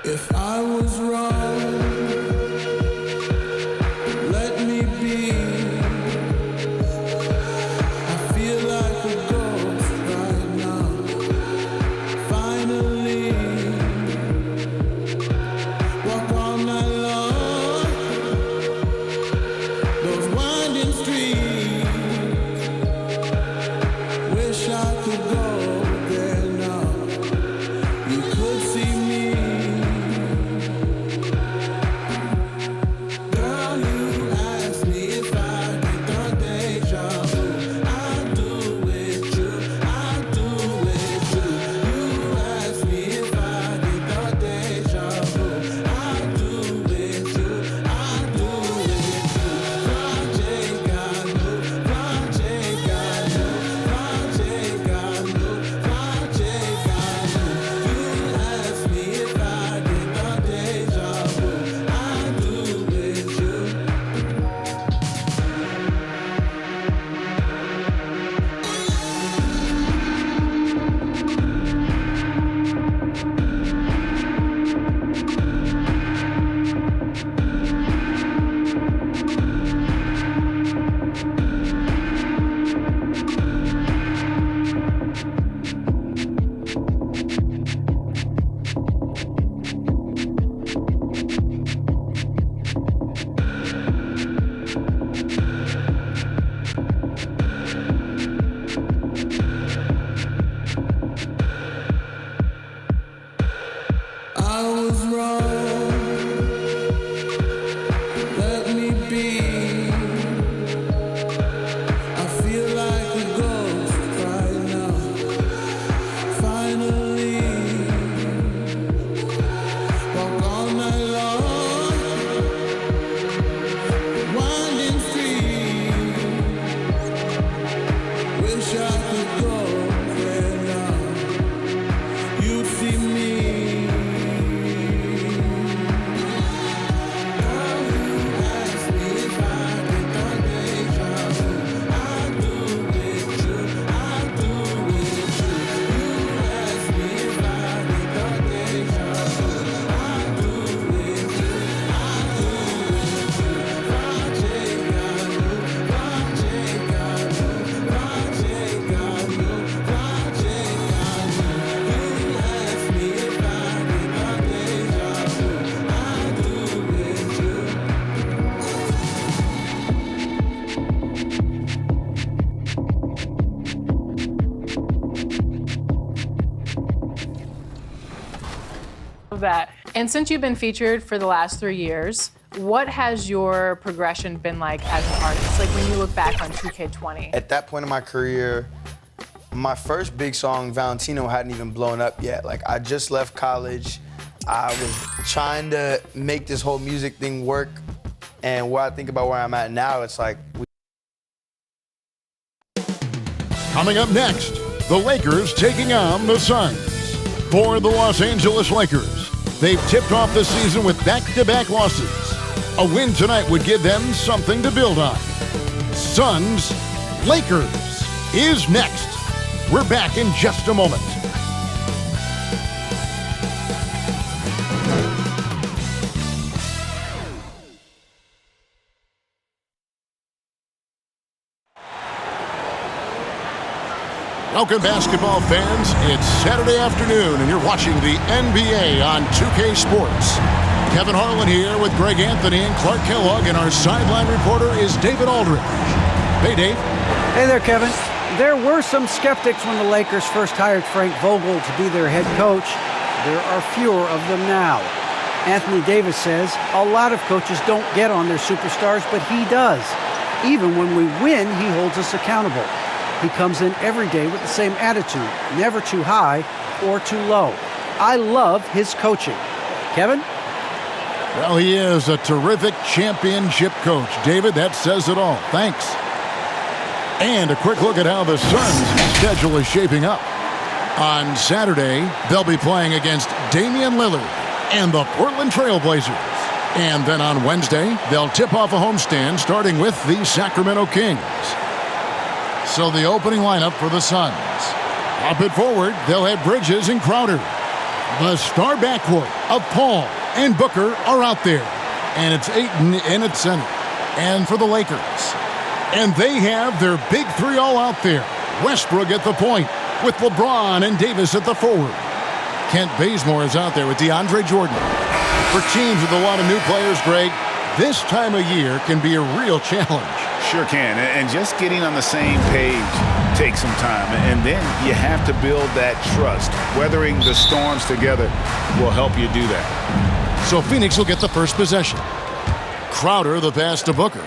If I was wrong, let me be. I feel like a ghost right now. Finally, walk all night long. Those winding streets. Wish I could go there now. You could see me. Girl, you asked me if I get the deja vu. I do with you, I do with you. You asked me if I get the deja vu. I do with you, I do with you. Project got new, project got new, project got new, project got new. You asked me if I get the deja vu. I do with you. I was wrong. Let me be. I feel like a ghost right now. Finally, walk all night long. Winding street. Wish I could go there now. You'd see me. That. And since you've been featured for the last 3 years, what has your progression been like as an artist? Like when you look back on 2K20? At that point in my career, my first big song, Valentino, hadn't even blown up yet. Like, I just left college. I was trying to make this whole music thing work. And when I think about where I'm at now, it's like... Coming up next, the Lakers taking on the Suns. For the Los Angeles Lakers, they've tipped off the season with back-to-back losses. A win tonight would give them something to build on. Suns, Lakers is next. We're back in just a moment. Welcome, basketball fans. It's Saturday afternoon, and you're watching the NBA on 2K Sports. Kevin Harlan here with Greg Anthony and Clark Kellogg, and our sideline reporter is David Aldridge. Hey, Dave. Hey there, Kevin. There were some skeptics when the Lakers first hired Frank Vogel to be their head coach. There are fewer of them now. Anthony Davis says a lot of coaches don't get on their superstars, but he does. Even when we win, he holds us accountable. He comes in every day with the same attitude, never too high or too low. I love his coaching. Kevin? Well, he is a terrific championship coach. David, that says it all. Thanks. And a quick look at how the Suns' schedule is shaping up. On Saturday, they'll be playing against Damian Lillard and the Portland Trail Blazers. And then on Wednesday, they'll tip off a homestand starting with the Sacramento Kings. So the opening lineup for the Suns. Up it forward, they'll have Bridges and Crowder. The star backcourt of Paul and Booker are out there. And it's Ayton in at center. And for the Lakers. And they have their big three all out there. Westbrook at the point with LeBron and Davis at the forward. Kent Bazemore is out there with DeAndre Jordan. For teams with a lot of new players, Greg, this time of year can be a real challenge. Sure can, and just getting on the same page takes some time, and then you have to build that trust. Weathering the storms together will help you do that. So Phoenix will get the first possession. Crowder, the pass to Booker.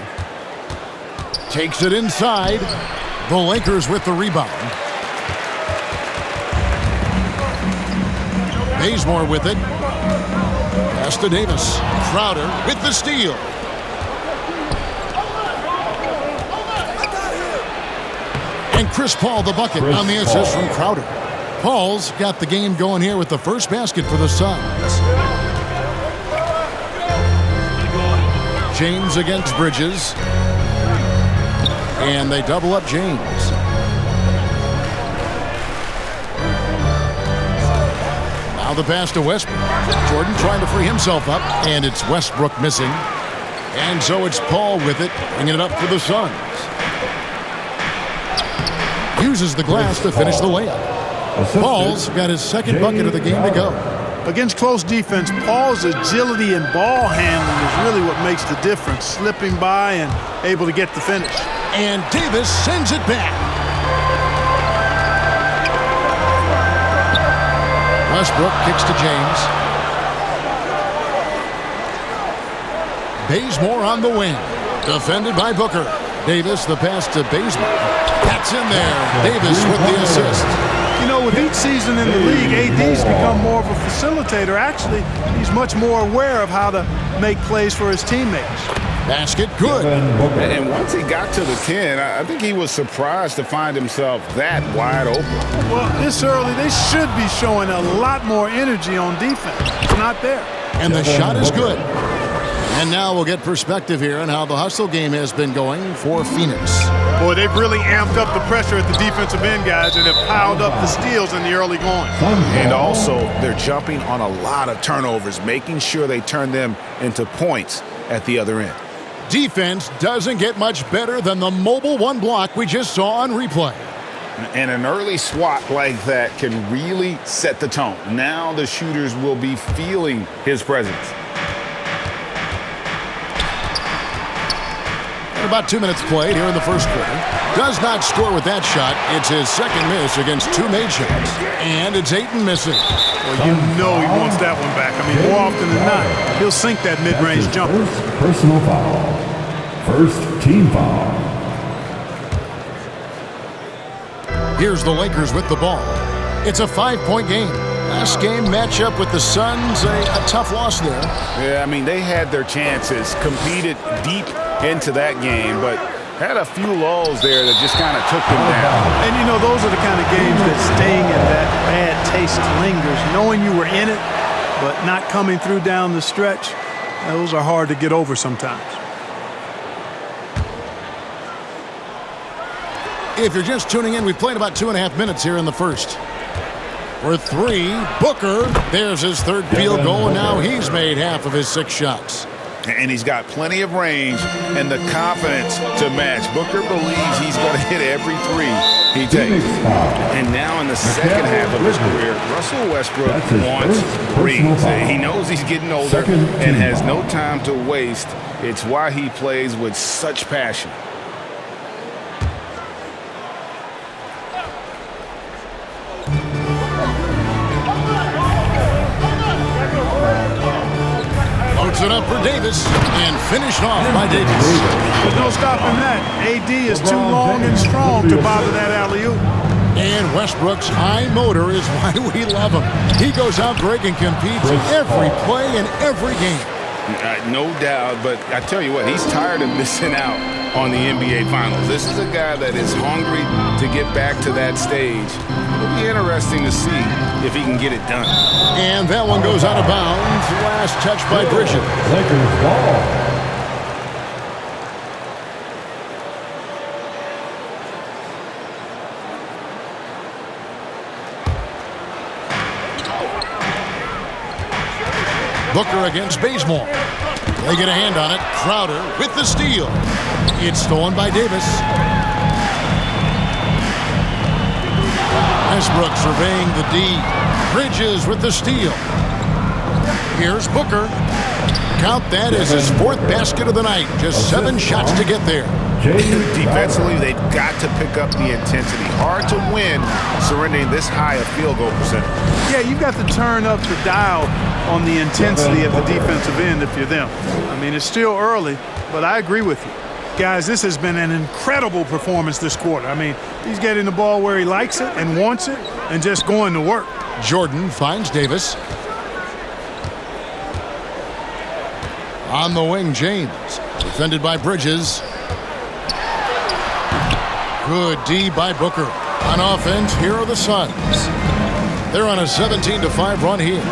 Takes it inside. The Lakers with the rebound. Bazemore with it. Pass to Davis. Crowder with the steal. And Chris Paul the bucket on the assist from Crowder. Paul's got the game going here with the first basket for the Suns. James against Bridges. And they double up James. Now the pass to Westbrook. Jordan trying to free himself up, and it's Westbrook missing. And so it's Paul with it, bringing it up for the Suns. Uses the glass to finish the layup. Paul's got his second bucket of the game to go. Against close defense, Paul's agility and ball handling is really what makes the difference. Slipping by and able to get the finish. And Davis sends it back. Westbrook kicks to James. Bazemore on the wing. Defended by Booker. Davis, the pass to Bazemore. That's in there. Davis with the assist. You know, with each season in the league, AD's become more of a facilitator. Actually, he's much more aware of how to make plays for his teammates. Basket good. And once he got to the 10, I think he was surprised to find himself that wide open. Well, this early, they should be showing a lot more energy on defense. It's not there. And the shot is good. And now we'll get perspective here on how the hustle game has been going for Phoenix. Boy, they've really amped up the pressure at the defensive end, guys, and have piled up the steals in the early going. And also, they're jumping on a lot of turnovers, making sure they turn them into points at the other end. Defense doesn't get much better than the mobile one block we just saw on replay. And an early swat like that can really set the tone. Now the shooters will be feeling his presence. About 2 minutes played here in the first quarter. Does not score with that shot. It's his second miss against two made shots. And it's Ayton missing. Well, you know he wants that one back. I mean, more often than not, he'll sink that mid-range jumper. First personal foul. First team foul. Here's the Lakers with the ball. It's a 5-point game. Last game matchup with the Suns, a tough loss there. Yeah, I mean, they had their chances, competed deep into that game, but had a few lulls there that just kind of took them down. And, you know, those are the kind of games that sting and that bad taste lingers. Knowing you were in it, but not coming through down the stretch, those are hard to get over sometimes. If you're just tuning in, we've played about 2.5 minutes here in the first. For three, Booker, there's his third field goal, and now he's made half of his 6 shots. And he's got plenty of range and the confidence to match. Booker believes he's going to hit every three he takes. And now in the second half of his career, Russell Westbrook wants rings. He knows he's getting older and has no time to waste. It's why he plays with such passion. It up for Davis and finished off by Davis. There's no stopping that. AD is too long and strong to bother that alley-oop. And Westbrook's high motor is why we love him. He goes out, Greg, and competes every play in every game. No doubt, but I tell you what, he's tired of missing out on the NBA Finals. This is a guy that is hungry to get back to that stage. It'll be interesting to see if he can get it done. And that one goes out of bounds. Last touch by Bridges. Lakers ball. Booker against Bazemore. They get a hand on it. Crowder with the steal. It's stolen by Davis. Westbrook surveying the D. Bridges with the steal. Here's Booker. Count that as his 4th basket of the night. Just 7 shots to get there. Defensively, they've got to pick up the intensity. Hard to win surrendering this high a field goal percentage. Yeah, you've got to turn up the dial on the intensity at the defensive end if you're them. I mean, it's still early, but I agree with you. Guys, this has been an incredible performance this quarter. I mean, he's getting the ball where he likes it and wants it and just going to work. Jordan finds Davis. On the wing, James. Defended by Bridges. Good D by Booker. On offense, here are the Suns. They're on a 17-5 run here.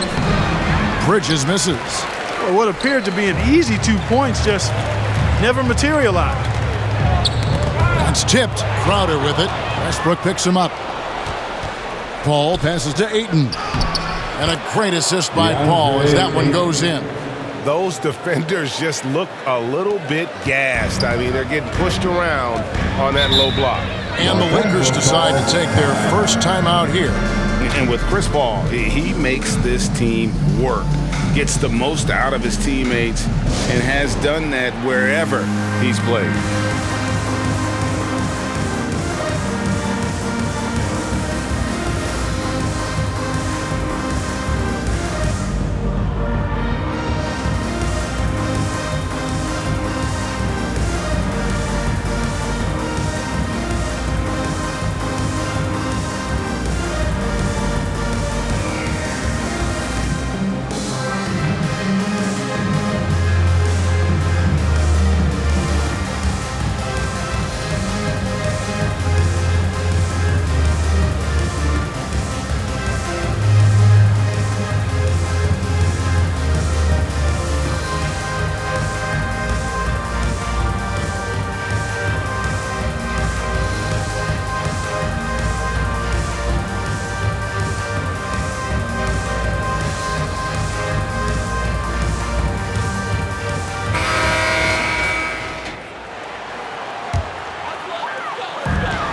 Bridges misses. Well, what appeared to be an easy 2 points just never materialized. It's tipped. Crowder with it. Westbrook picks him up. Paul passes to Ayton. And a great assist by Paul as that one goes in. Those defenders just look a little bit gassed. I mean, they're getting pushed around on that low block. And the Lakers decide to take their first timeout here. And with Chris Paul, he makes this team work, gets the most out of his teammates, and has done that wherever he's played.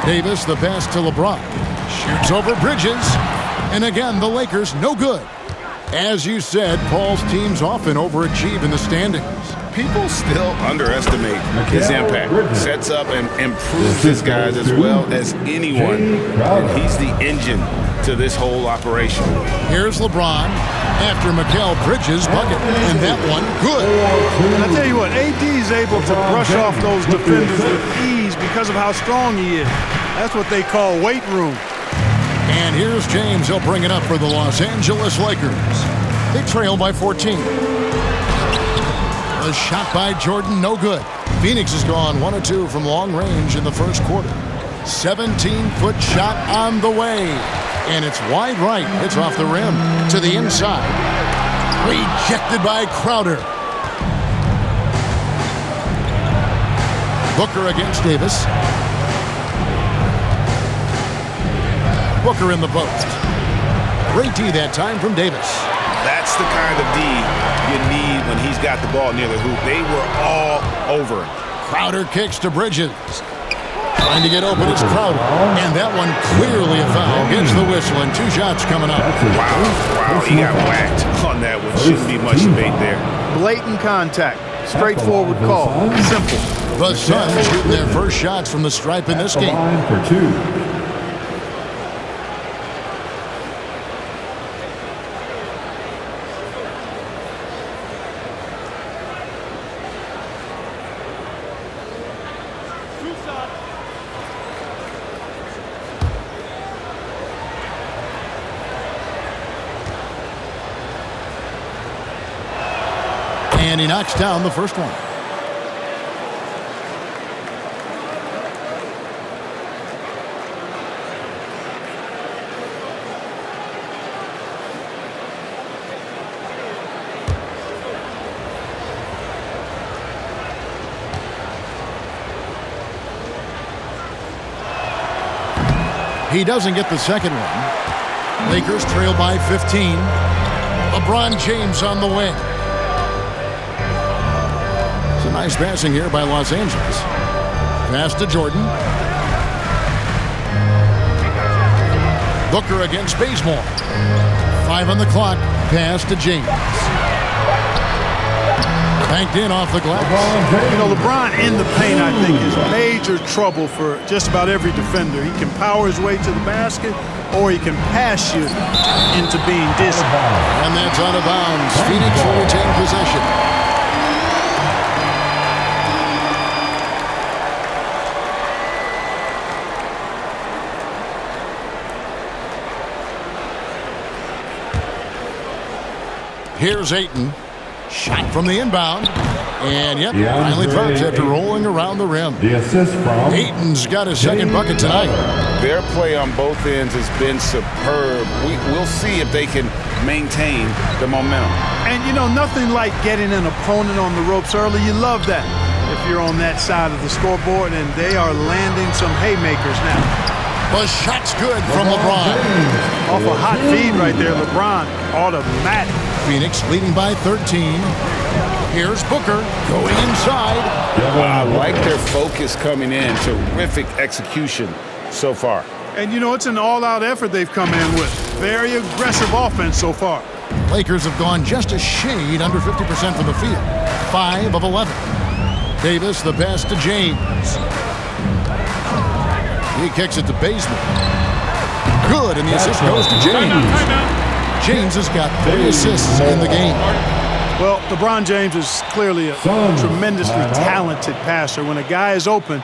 Davis, the pass to LeBron. Shoots over Bridges. And again, the Lakers no good. As you said, Paul's teams often overachieve in the standings. People still underestimate his impact. Sets up and improves his guys as well as anyone. And he's the engine to this whole operation. Here's LeBron after Mikal Bridges' bucket. And that one, good. And I tell you what, AD is able to brush off those defenders with ease because of how strong he is. That's what they call weight room. And here's James. He'll bring it up for the Los Angeles Lakers. They trail by 14. A shot by Jordan, no good. Phoenix has gone 1 of 2 from long range in the first quarter. 17-foot shot on the way. And it's wide right. It's off the rim to the inside. Rejected by Crowder. Booker against Davis. Booker in the post. Great D that time from Davis. That's the kind of D you need when he's got the ball near the hoop. They were all over him. Crowder kicks to Bridges. Trying to get open, it's Crowder. And that one clearly a foul. Gets the whistle and 2 shots coming up. Wow, he got whacked on that one. Shouldn't be much debate there. Blatant contact. Straightforward call. Simple. The Suns shooting their first shots from the stripe in this game. For 2. And he knocks down the first one. He doesn't get the second one. Lakers trail by 15. LeBron James on the wing. Nice passing here by Los Angeles. Pass to Jordan. Booker against Bazemore. 5 on the clock. Pass to James. Banked in off the glass. You know, LeBron in the paint, I think, is major trouble for just about every defender. He can power his way to the basket, or he can pass you into being dizzy. And that's out of bounds. Phoenix will retain possession. Here's Ayton. Shot from the inbound. And yep, finally drops after rolling around the rim. The assist from Ayton's got his second bucket tonight. Their play on both ends has been superb. We'll see if they can maintain the momentum. And, you know, nothing like getting an opponent on the ropes early. You love that if you're on that side of the scoreboard, and they are landing some haymakers now. The shot's good from LeBron. Off a hot feed right there, LeBron, automatic. Phoenix leading by 13. Here's Booker going inside. I like their focus coming in. Terrific execution so far. And, you know, it's an all-out effort they've come in with. Very aggressive offense so far. Lakers have gone just a shade under 50% from the field. 5 of 11. Davis, the pass to James. He kicks it to Bazemore. Good, and the assist goes to James. James has got 3 assists in the game. Well, LeBron James is clearly a tremendously talented passer. When a guy is open,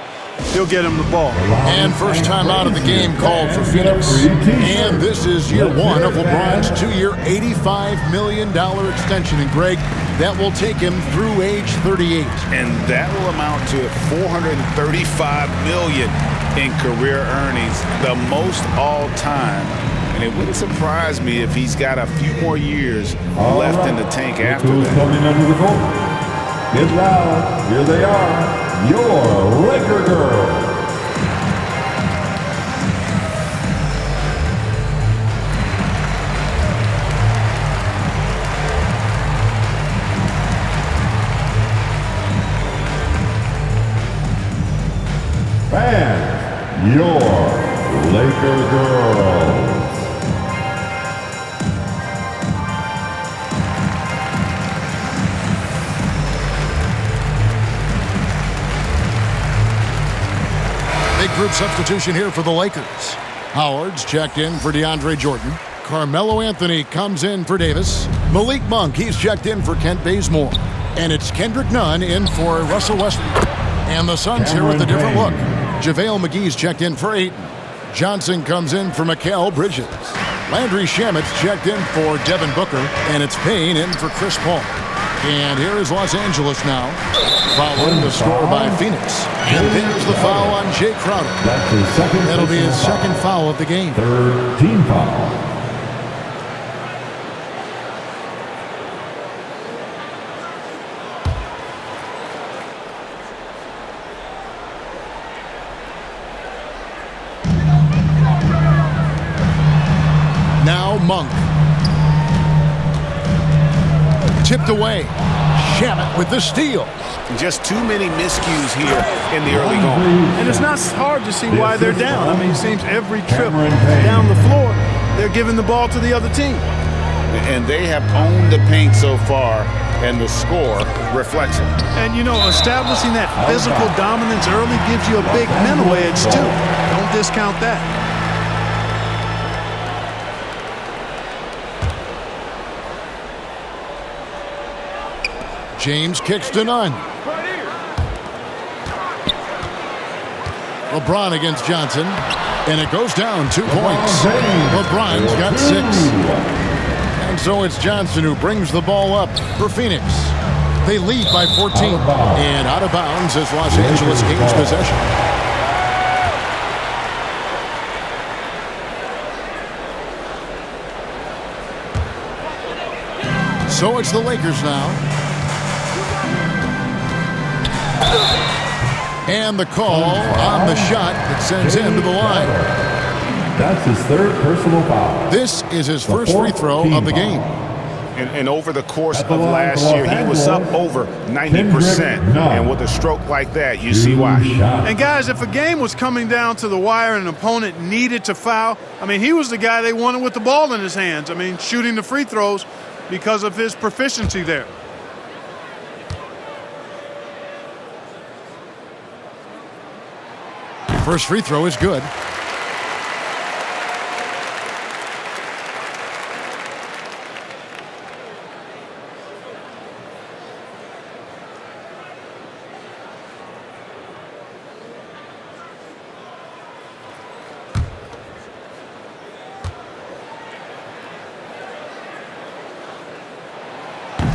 he'll get him the ball. And first time out of the game called for Phoenix. And this is year 1 of LeBron's 2-year, $85 million extension. And Greg, that will take him through age 38. And that will amount to $435 million in career earnings, the most all time. And it wouldn't surprise me if he's got a few more years left in the tank after that. Coming under the court. Get loud. Here they are. Your Laker girls. Fans, your Laker girls. Big group substitution here for the Lakers. Howard's checked in for DeAndre Jordan. Carmelo Anthony comes in for Davis. Malik Monk, he's checked in for Kent Bazemore. And it's Kendrick Nunn in for Russell Westbrook. And the Suns here with a different look. JaVale McGee's checked in for Ayton. Johnson comes in for Mikal Bridges. Landry Shamet's checked in for Devin Booker. And it's Payne in for Chris Paul. And here is Los Angeles now, following the score by Phoenix. And there's the foul on Jay Crowder. That's his second. That'll be his second foul of the game. Third team foul. Now Monk. Tipped away. Shamet with the steal. Just too many miscues here in the early going. And it's not hard to see why they're down. I mean, it seems every trip down the floor, they're giving the ball to the other team. And they have owned the paint so far, and the score reflects it. And, you know, establishing that physical dominance early gives you a big mental edge, too. Don't discount that. James kicks to Nunn. LeBron against Johnson. And it goes down 2 points. LeBron's got 6. And so it's Johnson who brings the ball up for Phoenix. They lead by 14. And out of bounds as Los Angeles gains possession. So it's the Lakers now. And the call on the shot that sends him to the line. That's his third personal foul. This is his first free throw of the game. And over the course of last year, he was up over 90%. And with a stroke like that, you see why. And guys, if a game was coming down to the wire and an opponent needed to foul, I mean, he was the guy they wanted with the ball in his hands. I mean, shooting the free throws because of his proficiency there. First free throw is good.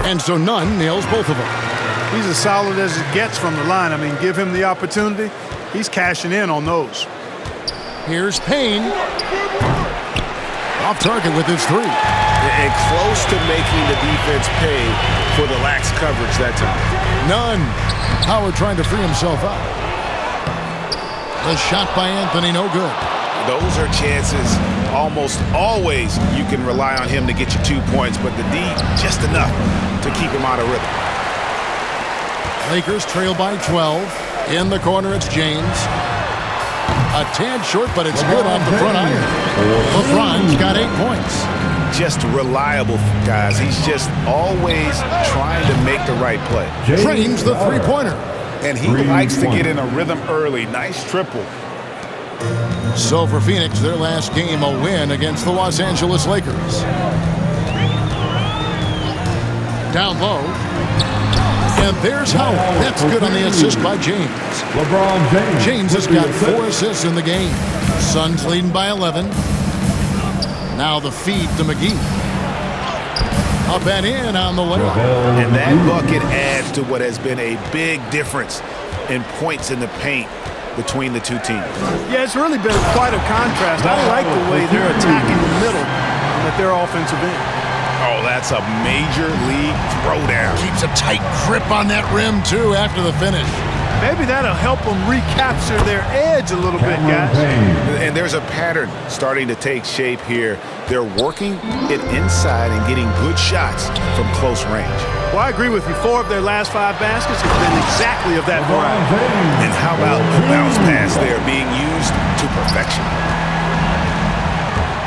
And so Nunn nails both of them. He's as solid as it gets from the line. I mean, give him the opportunity. He's cashing in on those. Here's Payne. Off target with his three. And close to making the defense pay for the lax coverage that time. Nunn. Howard trying to free himself up. The shot by Anthony, no good. Those are chances. Almost always you can rely on him to get you 2 points, but the D just enough to keep him out of rhythm. Lakers trail by 12. In the corner, it's James. A tad short, but it's good off the front iron. LeBron's got 8 points. Just reliable, guys. He's just always trying to make the right play. Trains the three-pointer. And he likes to get in a rhythm early. Nice triple. So for Phoenix, their last game, a win against the Los Angeles Lakers. Down low. And there's Howard. That's good on the assist by James. LeBron James. James has got 4 assists in the game. Suns leading by 11. Now the feed to McGee. Up and in on the layup. And that bucket adds to what has been a big difference in points in the paint between the two teams. Yeah, it's really been quite a contrast. I like the way they're attacking the middle and at their offensive end. Oh, that's a major league throwdown. Keeps a tight grip on that rim, too, after the finish. Maybe that'll help them recapture their edge a little bit, guys. And there's a pattern starting to take shape here. They're working it inside and getting good shots from close range. Well, I agree with you. 4 of their last 5 baskets have been exactly of that variety. And how about the bounce pass there being used to perfection?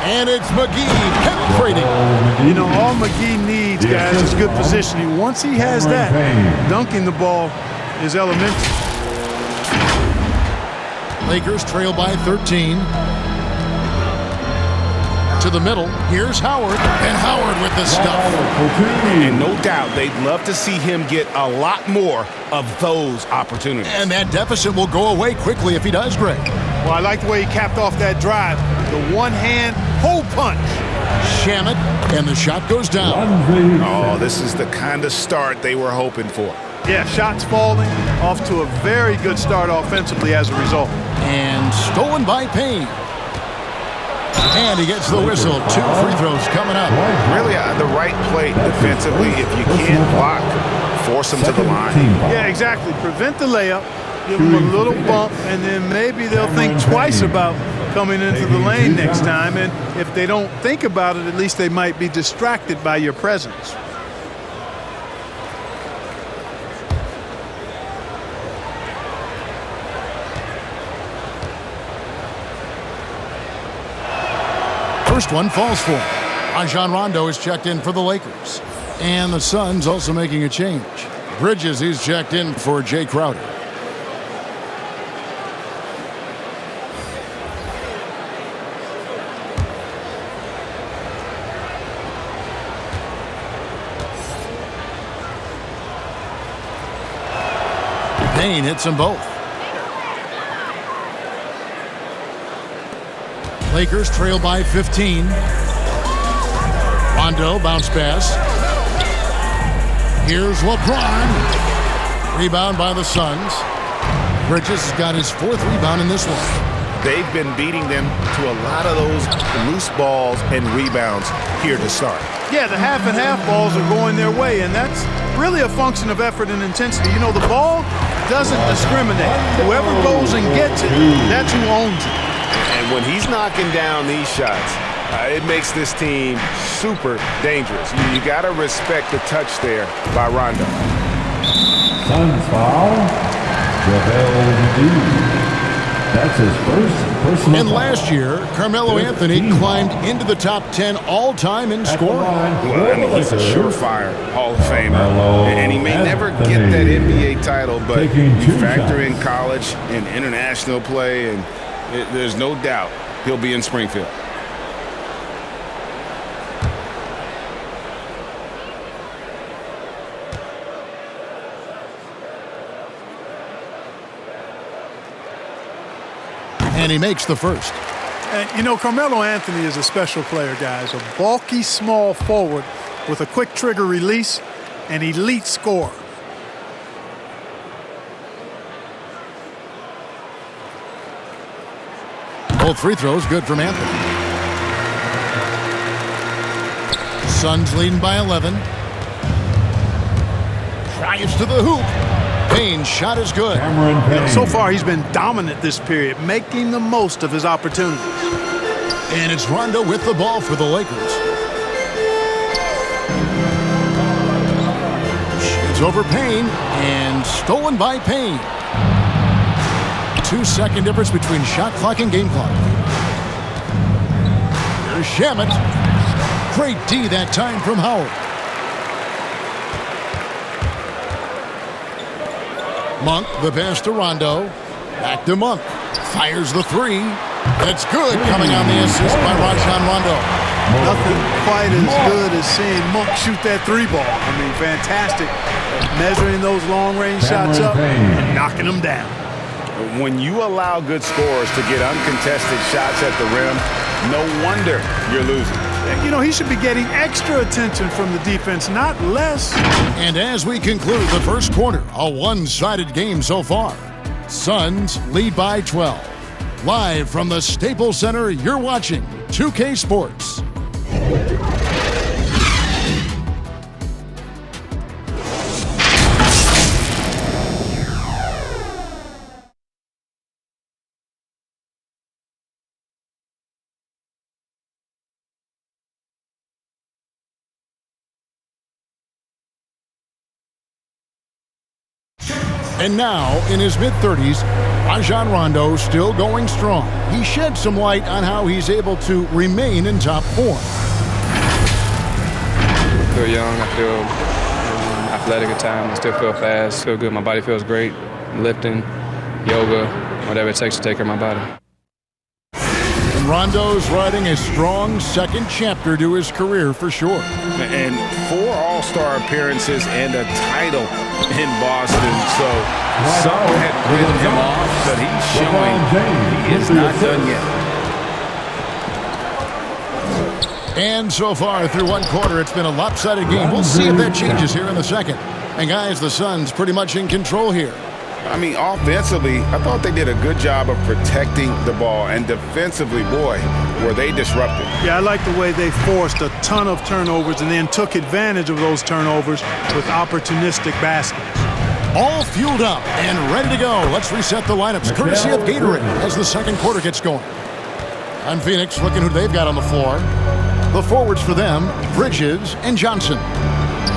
And it's McGee penetrating. You know, all McGee needs, guys, is good positioning. Once he has that, dunking the ball is elementary. Lakers trail by 13. To the middle. Here's Howard. And Howard with the stuff. And no doubt they'd love to see him get a lot more of those opportunities. And that deficit will go away quickly if he does, Greg. Well, I like the way he capped off that drive. The one-hand hole punch. Shamet, and the shot goes down. Oh, this is the kind of start they were hoping for. Yeah, shots falling, off to a very good start offensively as a result. And stolen by Payne. And he gets the whistle. 2 free throws coming up. Really the right play defensively. If you can't block, force them to the line. Yeah, exactly. Prevent the layup, give them a little bump, and then maybe they'll think twice about coming into the lane next time. And if they don't think about it, at least they might be distracted by your presence. First one falls for him. Rajon Rondo is checked in for the Lakers. And the Suns also making a change. Bridges is checked in for Jay Crowder. Payne hits them both. Lakers trail by 15. Rondo bounce pass. Here's LeBron. Rebound by the Suns. Bridges has got his 4th rebound in this one. They've been beating them to a lot of those loose balls and rebounds here to start. Yeah, the half and half balls are going their way, and that's really a function of effort and intensity. You know, the ball doesn't discriminate. Whoever goes and gets it, that's who owns it. And when he's knocking down these shots, It makes this team super dangerous. You got to respect the touch there by Rondo. Suns foul. That's his first personal And foul. last year, Carmelo Anthony climbed into the top 10 all-time in scoring. Well, I mean, he's a surefire Hall of Famer, and he may never get that NBA title, but you factor in college and international play, and there's no doubt he'll be in Springfield. And he makes the first. And, you know, Carmelo Anthony is a special player, guys. A bulky, small forward with a quick trigger release, an elite scorer. Both free throws good from Anthony. Suns leading by 11. Drives to the hoop. Payne's shot is good. So far, he's been dominant this period, making the most of his opportunities. And it's Rondo with the ball for the Lakers. Shoots over Payne and stolen by Payne. 2-second difference between shot clock and game clock. There's Shamet. Great D that time from Howard. Monk, the pass to Rondo. Back to Monk. Fires the three. That's good, coming on the assist by Rajon Rondo. Nothing quite as good as seeing Monk shoot that three ball. I mean, fantastic. Measuring those long-range shots up and knocking them down. When you allow good scorers to get uncontested shots at the rim, no wonder you're losing. You know, he should be getting extra attention from the defense, not less. And as we conclude the first quarter, a one-sided game so far. Suns lead by 12. Live from the Staples Center, you're watching 2K Sports. And now, in his mid-30s, Rajon Rondo still going strong. He shed some light on how he's able to remain in top form. I feel young, I feel athletic at times, I still feel fast, feel good, my body feels great, lifting, yoga, whatever it takes to take care of my body. And Rondo's writing a strong second chapter to his career for sure. And 4 All-Star appearances and a title in Boston. So some had written him off, but he's showing he is not done yet. And so far through one quarter, it's been a lopsided game. We'll see if that changes here in the second. And guys, the Suns pretty much in control here. I mean, offensively, I thought they did a good job of protecting the ball. And defensively, boy, were they disruptive. Yeah, I like the way they forced a ton of turnovers and then took advantage of those turnovers with opportunistic baskets. All fueled up and ready to go. Let's reset the lineups, courtesy of Gatorade, as the second quarter gets going. On Phoenix, looking who they've got on the floor. The forwards for them, Bridges and Johnson.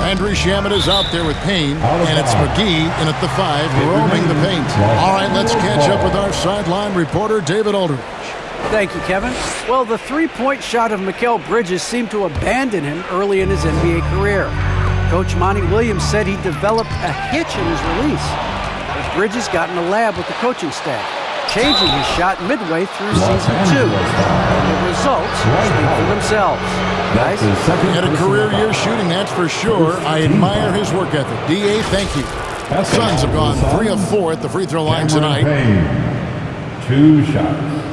Andrew Shamet is out there with Payne, and it's McGee in at the 5, roaming the paint. All right, let's catch up with our sideline reporter, David Aldridge. Thank you, Kevin. Well, the three-point shot of Mikal Bridges seemed to abandon him early in his NBA career. Coach Monty Williams said he developed a hitch in his release as Bridges got in the lab with the coaching staff, changing his shot midway through season 2. And the results speak for themselves. Guys? He had a career year shooting, that's for sure. I admire his work ethic. D.A., thank you. Suns have gone 3 of 4 at the free throw line tonight. 2 shots.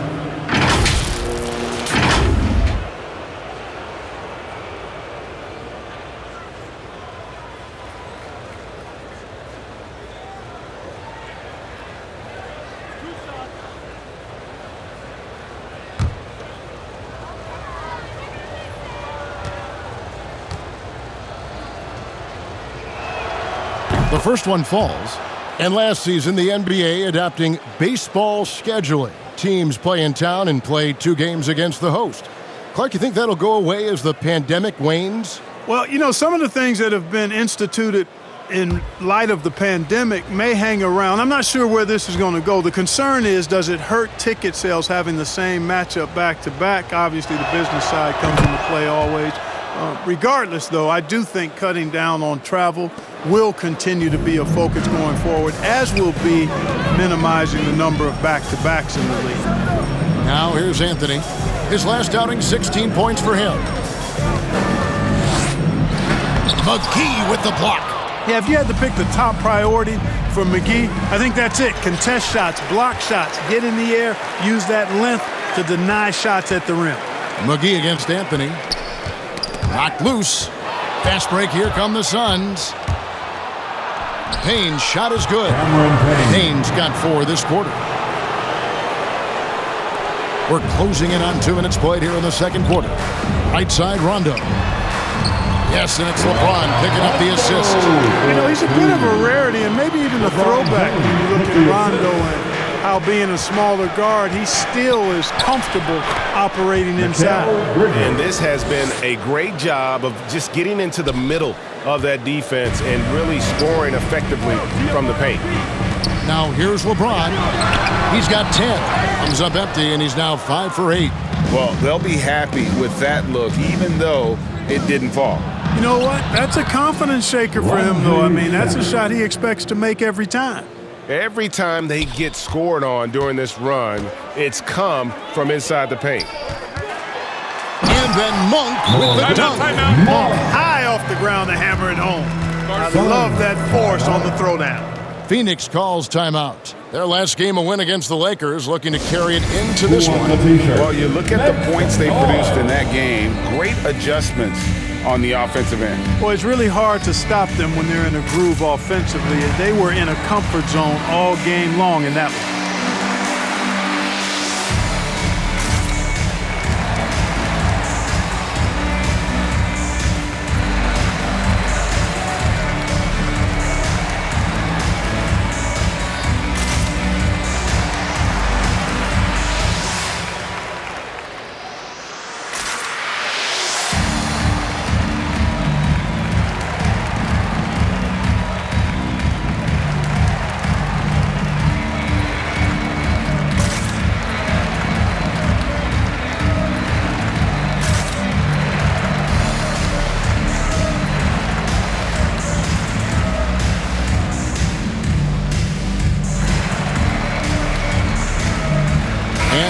The first one falls. And last season, the NBA adopting baseball scheduling. Teams play in town and play 2 games against the host. Clark, you think that'll go away as the pandemic wanes? Well, you know, some of the things that have been instituted in light of the pandemic may hang around. I'm not sure where this is going to go. The concern is, does it hurt ticket sales having the same matchup back-to-back? Obviously, the business side comes into play always. Regardless, though, I do think cutting down on travel will continue to be a focus going forward, as will be minimizing the number of back-to-backs in the league. Now here's Anthony. His last outing, 16 points for him. McGee with the block. Yeah, if you had to pick the top priority for McGee, I think that's it. Contest shots, block shots, get in the air, use that length to deny shots at the rim. McGee against Anthony. Knocked loose. Fast break, here come the Suns. Payne's shot is good. Payne's got 4 this quarter. We're closing in on 2 minutes played here in the second quarter. Right side, Rondo. Yes, and it's LeBron picking up the assist. You know, he's a bit of a rarity and maybe even a throwback when you look at Rondo and how being a smaller guard, he still is comfortable operating inside. And this has been a great job of just getting into the middle of that defense and really scoring effectively from the paint. Now here's LeBron. He's got 10. Comes up empty, and he's now 5 for 8. Well, they'll be happy with that look, even though it didn't fall. You know what? That's a confidence shaker for him, though. I mean, that's a shot he expects to make every time. Every time they get scored on during this run, it's come from inside the paint. And then Monk with the dunk. Monk high off the ground to hammer it home. I love that force on the throwdown. Phoenix calls timeout. Their last game, a win against the Lakers, looking to carry it into this one. Well, you look at the points they produced in that game, great adjustments on the offensive end. Well, it's really hard to stop them when they're in a groove offensively, and they were in a comfort zone all game long in that one.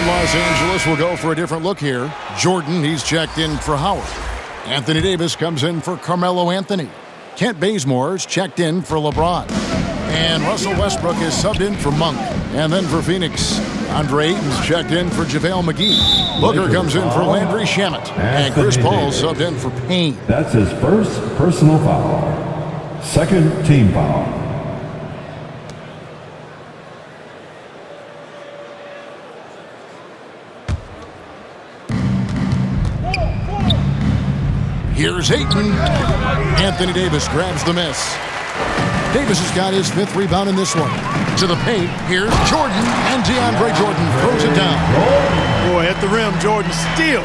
Los Angeles will go for a different look here. Jordan, he's checked in for Howard. Anthony Davis comes in for Carmelo Anthony. Kent Bazemore's checked in for LeBron. And Russell Westbrook is subbed in for Monk. And then for Phoenix, Andre Ayton's checked in for JaVale McGee. Booker comes in for Landry Shamet. And Chris Paul subbed in for Payne. That's his first personal foul. Second team foul. Here's Ayton. Anthony Davis grabs the miss. Davis has got his 5th rebound in this one. To the paint, here's Jordan, and DeAndre Jordan throws it down. Boy, at the rim, Jordan still,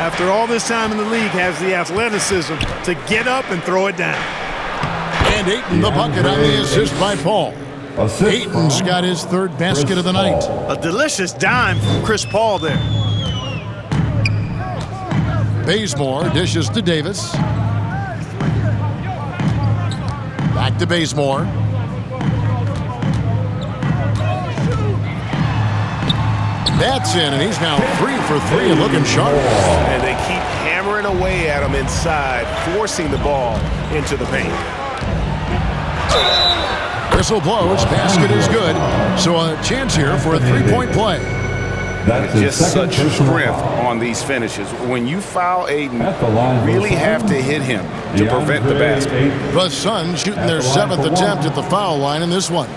after all this time in the league, has the athleticism to get up and throw it down. And Ayton the bucket on the assist by Paul. Ayton's got his 3rd basket of the night. A delicious dime from Chris Paul there. Bazemore dishes to Davis. Back to Bazemore. That's in, and he's now 3 for 3 and looking sharp. And they keep hammering away at him inside, forcing the ball into the paint. Whistle blows, basket is good. So a chance here for a 3-point play. That's just such strength on these finishes. When you foul Ayton, you really have to hit him to prevent the basket. The Suns shooting their 7th attempt at the foul line in this one.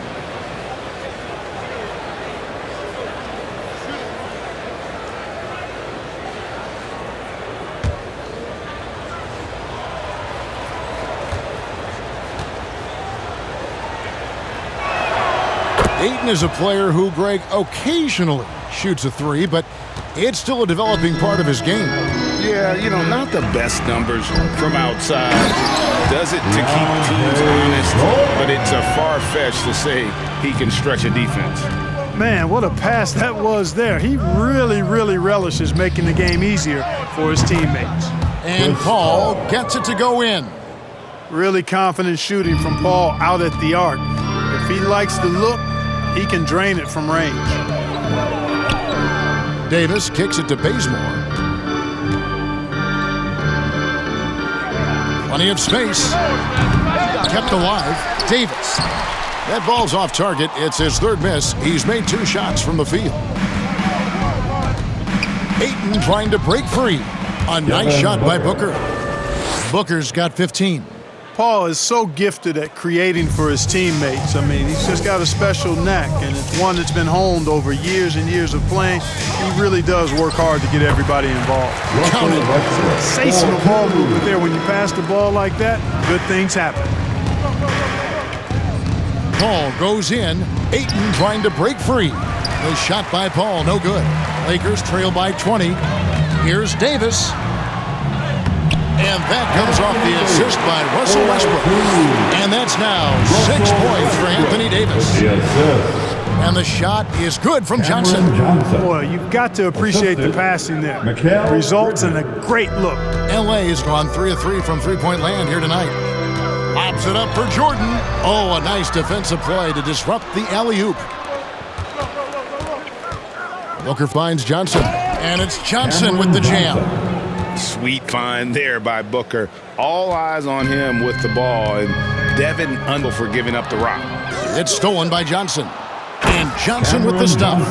Ayton is a player who, Greg, occasionally shoots a 3, but it's still a developing part of his game. Yeah, you know, not the best numbers from outside. Does it to keep teams honest, but it's a far-fetched to say he can stretch a defense. Man, what a pass that was there. He really, really relishes making the game easier for his teammates. And Paul gets it to go in. Really confident shooting from Paul out at the arc. If he likes the look, he can drain it from range. Davis kicks it to Bazemore. Plenty of space. Kept alive. Davis. That ball's off target. It's his third miss. He's made 2 shots from the field. Ayton trying to break free. A nice shot by Booker. Booker's got 15. Paul is so gifted at creating for his teammates. I mean, he's just got a special knack, and it's one that's been honed over years and years of playing. He really does work hard to get everybody involved. Sensational ball movement there. When you pass the ball like that, good things happen. Paul goes in. Ayton trying to break free. The shot by Paul, no good. Lakers trail by 20. Here's Davis. And that comes off the assist by Russell Westbrook. And that's now 6 points for Anthony Davis. And the shot is good from Johnson. Boy, you've got to appreciate the passing there. Results in a great look. LA has gone 3 of 3 from three-point land here tonight. Lobs it up for Jordan. Oh, a nice defensive play to disrupt the alley-oop. Booker finds Johnson. And it's Johnson with the jam. Sweet find there by Booker. All eyes on him with the ball, and Devin unable for giving up the rock. It's stolen by Johnson. And Johnson with the stuff.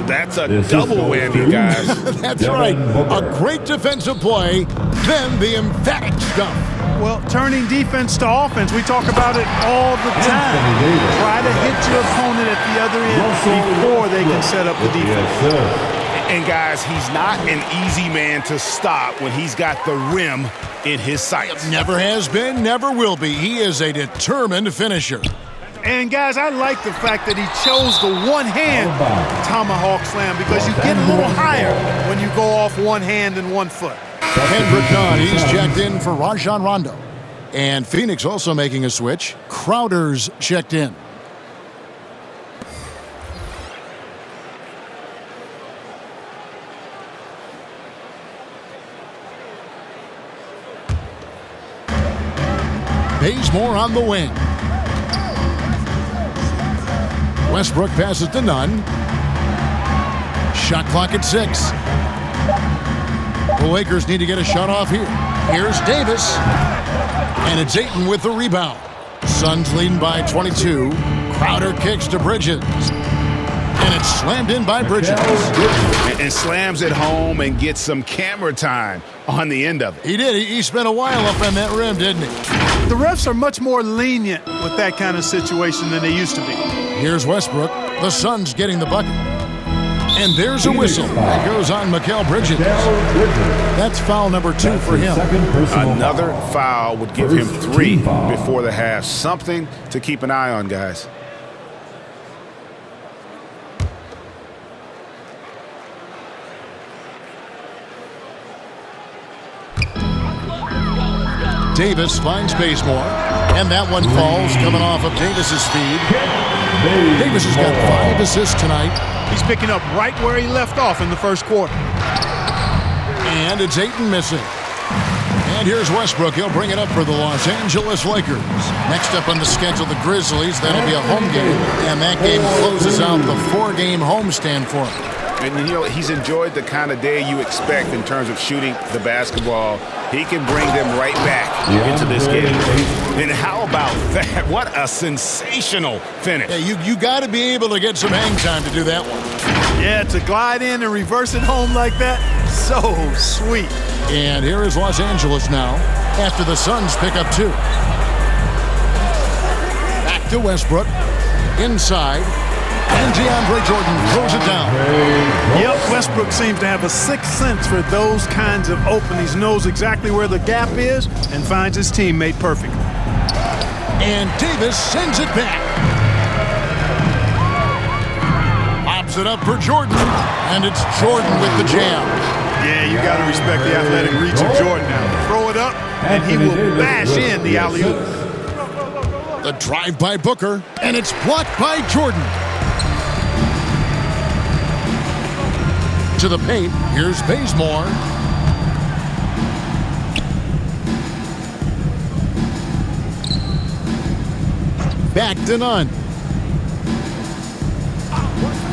That's a double whammy, guys. That's right. A great defensive play, then the emphatic stuff. Well, turning defense to offense, we talk about it all the time. Try to hit your opponent at the other end before they can set up the defense. And guys, he's not an easy man to stop when he's got the rim in his sights. Never has been, never will be. He is a determined finisher. And guys, I like the fact that he chose the one-hand tomahawk slam because you get a little higher when you go off one hand and 1 foot. Kendrick Nunn, he's checked in for Rajon Rondo. And Phoenix also making a switch. Crowder's checked in. Bazemore on the wing. Westbrook passes to Nunn. Shot clock at 6. The Lakers need to get a shot off here. Here's Davis. And it's Ayton with the rebound. Suns leading by 22. Crowder kicks to Bridges. And it's slammed in by Bridges. And slams it home and gets some camera time on the end of it. He did. He spent a while up on that rim, didn't he? The refs are much more lenient with that kind of situation than they used to be. Here's Westbrook. The Suns getting the bucket. And there's a whistle. That goes on Mikal Bridges. That's foul number 2 for him. Another foul would give him 3 before the half. Something to keep an eye on, guys. Davis finds Bazemore, and that one falls coming off of Davis's feed. Davis has got 5 assists tonight. He's picking up right where he left off in the first quarter. And it's Ayton missing. And here's Westbrook. He'll bring it up for the Los Angeles Lakers. Next up on the schedule, the Grizzlies. That'll be a home game, and that game closes out the 4-game homestand for him. And, you know, he's enjoyed the kind of day you expect in terms of shooting the basketball. He can bring them right back into this game. And how about that? What a sensational finish. Yeah, you got to be able to get some hang time to do that one. Yeah, to glide in and reverse it home like that, so sweet. And here is Los Angeles now after the Suns pick up 2. Back to Westbrook. Inside. And DeAndre Jordan throws it down. Yep, Westbrook seems to have a sixth sense for those kinds of openings. Knows exactly where the gap is and finds his teammate perfectly. And Davis sends it back. Pops it up for Jordan. And it's Jordan with the jam. Yeah, you got to respect the athletic reach of Jordan now. Throw it up, and he will bash in the alley-oop. The drive by Booker, and it's blocked by Jordan. To the paint, here's Bazemore. Back to none.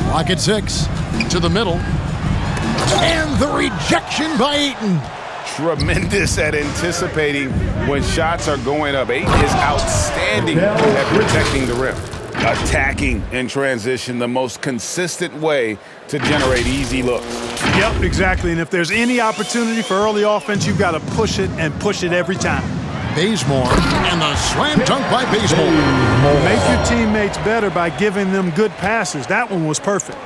Lock at 6. To the middle. And the rejection by Ayton. Tremendous at anticipating when shots are going up. Ayton is outstanding at protecting the rim. Attacking in transition, the most consistent way to generate easy looks. Yep, exactly. And if there's any opportunity for early offense, you've got to push it and push it every time. Bazemore, and the slam dunk by Bazemore. Make your teammates better by giving them good passes. That one was perfect.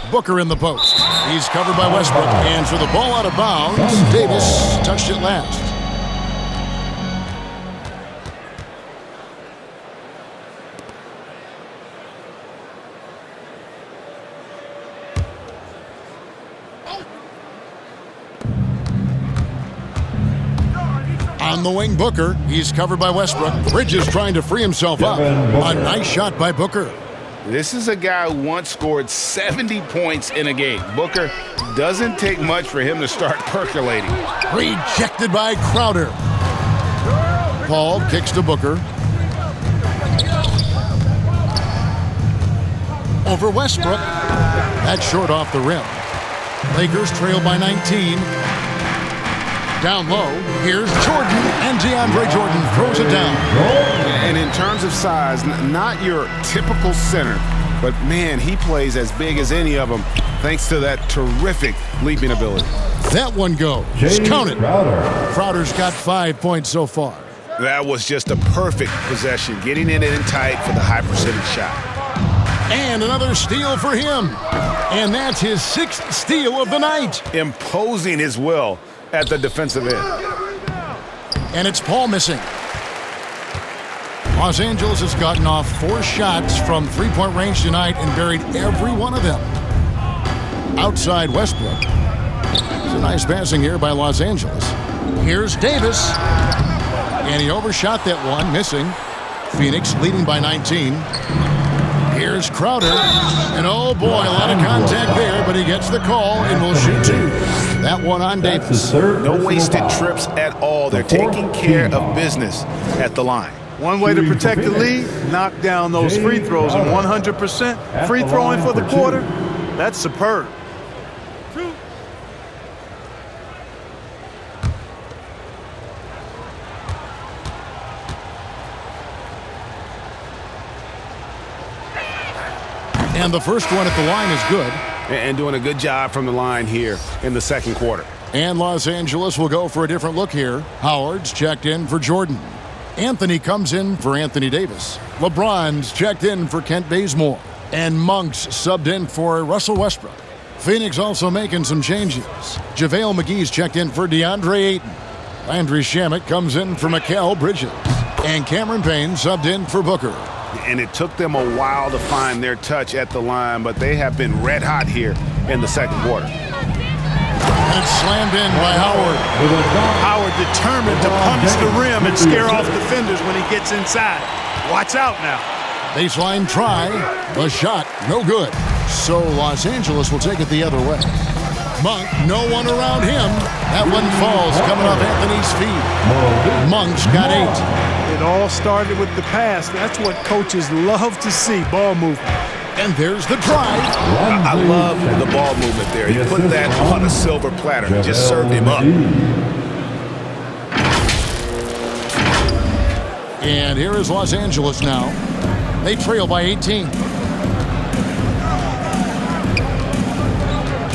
Booker in the post. He's covered by Westbrook. And for the ball out of bounds, Davis touched it last. On the wing, Booker. He's covered by Westbrook. Bridges trying to free himself up. A nice shot by Booker. This is a guy who once scored 70 points in a game. Booker doesn't take much for him to start percolating. Rejected by Crowder. Paul kicks to Booker. Over Westbrook. That's short off the rim. Lakers trail by 19. Down low, here's Jordan, and DeAndre Jordan throws it down. And in terms of size, not your typical center, but man, he plays as big as any of them thanks to that terrific leaping ability. That one goes. Count it. Crowder's got 5 points so far. That was just a perfect possession, getting it in tight for the high percentage shot. And another steal for him. And that's his 6th steal of the night. Imposing his will at the defensive end. And it's Paul missing. Los Angeles has gotten off 4 shots from three-point range tonight and buried every one of them. Outside Westbrook. It's a nice passing here by Los Angeles. Here's Davis. And he overshot that one, missing. Phoenix leading by 19. Here's Crowder. And oh boy, a lot of contact there, but he gets the call and will shoot 2. That one on Davis. No wasted trips at all. They're taking care of business at the line. One way to protect the lead, knock down those free throws. And 100% free throwing for the quarter, that's superb. And the first one at the line is good. And doing a good job from the line here in the second quarter. And Los Angeles will go for a different look here. Howard's checked in for Jordan. Anthony comes in for Anthony Davis. LeBron's checked in for Kent Bazemore. And Monk's subbed in for Russell Westbrook. Phoenix also making some changes. JaVale McGee's checked in for DeAndre Ayton. Landry Shamet comes in for Mikal Bridges. And Cameron Payne subbed in for Booker. And it took them a while to find their touch at the line, but they have been red hot here in the second quarter. And it's slammed in by Howard. Howard determined to punish the rim and scare off defenders when he gets inside. Watch out now. Baseline try. The shot, no good. So Los Angeles will take it the other way. Monk, no one around him. That one falls coming off Anthony's feet. Monk's got 8. It all started with the pass. That's what coaches love to see, ball movement. And there's the drive. I love the ball movement there. He put that on a silver platter. Just served him up. And here is Los Angeles now. They trail by 18.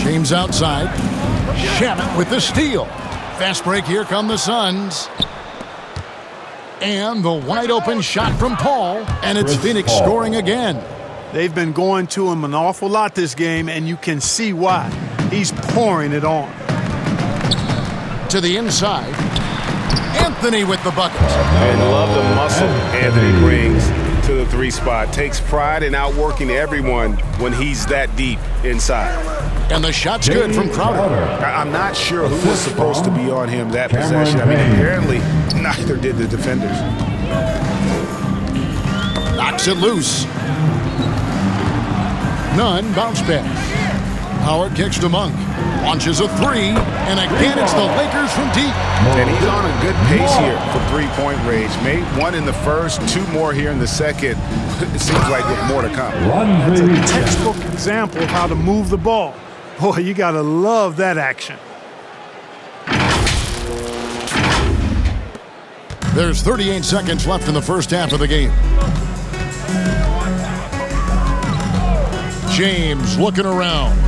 James outside. Shamet with the steal. Fast break, here come the Suns. And the wide open shot from Paul. And it's Phoenix scoring again. They've been going to him an awful lot this game, and you can see why. He's pouring it on. To the inside. Anthony with the bucket. And love the muscle Anthony brings to the 3 spot. Takes pride in outworking everyone when he's that deep inside. And the shot's good from Crowder. I'm not sure who was supposed to be on him that possession. I mean, apparently neither did the defenders. Knocks it loose. Nunn bounce pass. Howard kicks to Monk. Launches a 3, and again it's the Lakers from deep. And he's on a good pace here for three-point range. Made 1 in the first, 2 more here in the second. It seems like with more to come. That's a textbook example of how to move the ball. Boy, you got to love that action. There's 38 seconds left in the first half of the game. James looking around.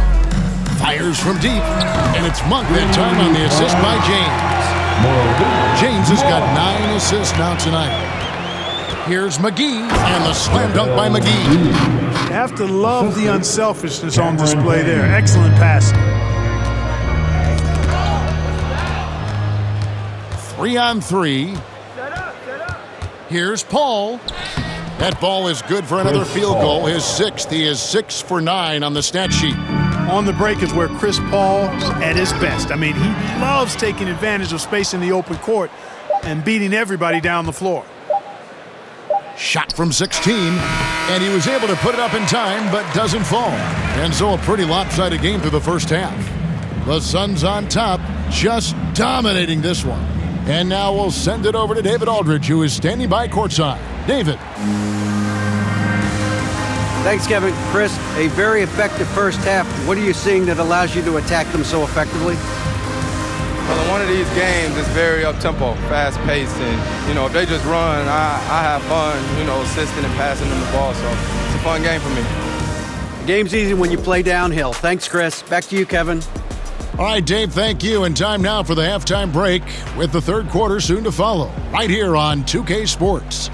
Fires from deep, and it's Monk that time on the assist by James. James has got 9 assists now tonight. Here's McGee, and the slam dunk by McGee. You have to love the unselfishness on display there. Excellent passing. 3-on-3. Here's Paul. That ball is good for another field goal, his 6th. He is 6 for 9 on the stat sheet. On the break is where Chris Paul's at his best. I mean, he loves taking advantage of space in the open court and beating everybody down the floor. Shot from 16, and he was able to put it up in time, but doesn't fall. And so a pretty lopsided game through the first half. The Suns on top, just dominating this one. And now we'll send it over to David Aldridge, who is standing by courtside. David. Thanks, Kevin. Chris, a very effective first half. What are you seeing that allows you to attack them so effectively? Well, in one of these games, it's very up-tempo, fast-paced, and, if they just run, I have fun, assisting and passing them the ball, so it's a fun game for me. The game's easy when you play downhill. Thanks, Chris. Back to you, Kevin. All right, Dave, thank you. And time now for the halftime break with the third quarter soon to follow, right here on 2K Sports.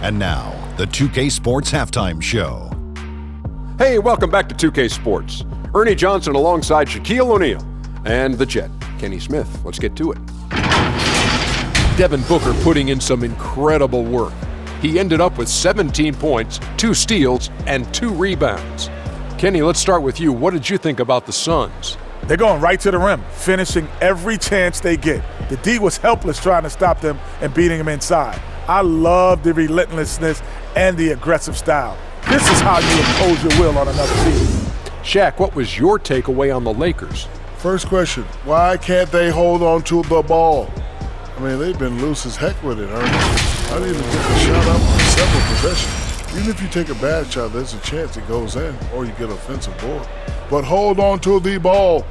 And now, the 2K Sports Halftime Show. Hey, welcome back to 2K Sports. Ernie Johnson alongside Shaquille O'Neal and the Jet, Kenny Smith. Let's get to it. Devin Booker putting in some incredible work. He ended up with 17 points, 2 steals, and 2 rebounds. Kenny, let's start with you. What did you think about the Suns? They're going right to the rim, finishing every chance they get. The D was helpless trying to stop them and beating them inside. I love the relentlessness and the aggressive style. This is how you impose your will on another team. Shaq, what was your takeaway on the Lakers? First question, why can't they hold on to the ball? I mean, they've been loose as heck with it, Ernie. I need to get the shot up on several possessions. Even if you take a bad shot, there's a chance it goes in or you get an offensive board. But hold on to the ball.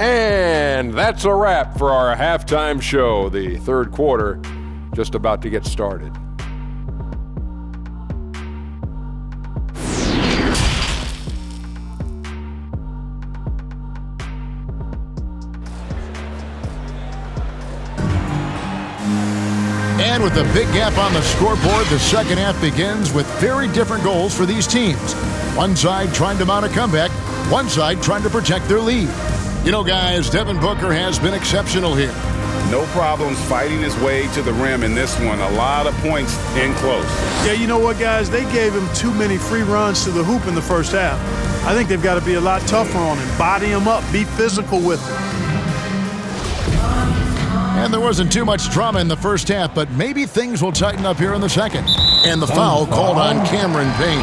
And that's a wrap for our halftime show. The third quarter just about to get started. And with a big gap on the scoreboard, the second half begins with very different goals for these teams. One side trying to mount a comeback, one side trying to protect their lead. You know, guys, Devin Booker has been exceptional here. No problems fighting his way to the rim in this one. A lot of points in close. Yeah, you know what, guys? They gave him too many free runs to the hoop in the first half. I think they've got to be a lot tougher on him. Body him up. Be physical with him. And there wasn't too much drama in the first half, but maybe things will tighten up here in the second. And the foul called on Cameron Payne.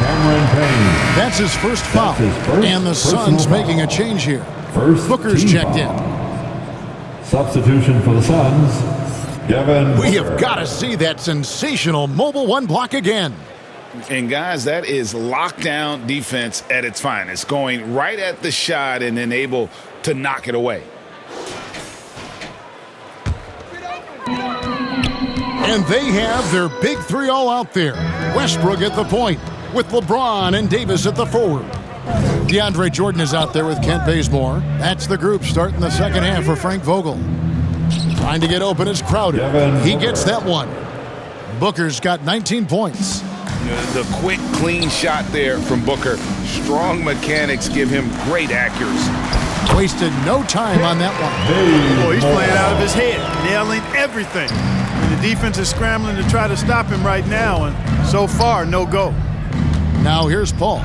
That's his first foul. And the Suns making a change here. Booker's checked in. Substitution for the Suns, Devin. We have got to see that sensational mobile one block again. And guys, that is lockdown defense at its finest. Going right at the shot and then able to knock it away. And they have their big three all out there. Westbrook at the point, with LeBron and Davis at the forward. DeAndre Jordan is out there with Kent Bazemore. That's the group starting the second half for Frank Vogel. Trying to get open is Crowder. He gets that one. Booker's got 19 points. The quick, clean shot there from Booker. Strong mechanics give him great accuracy. Wasted no time on that one. Boy, he's playing out of his head, nailing everything. And the defense is scrambling to try to stop him right now, and so far, no go. Now here's Paul.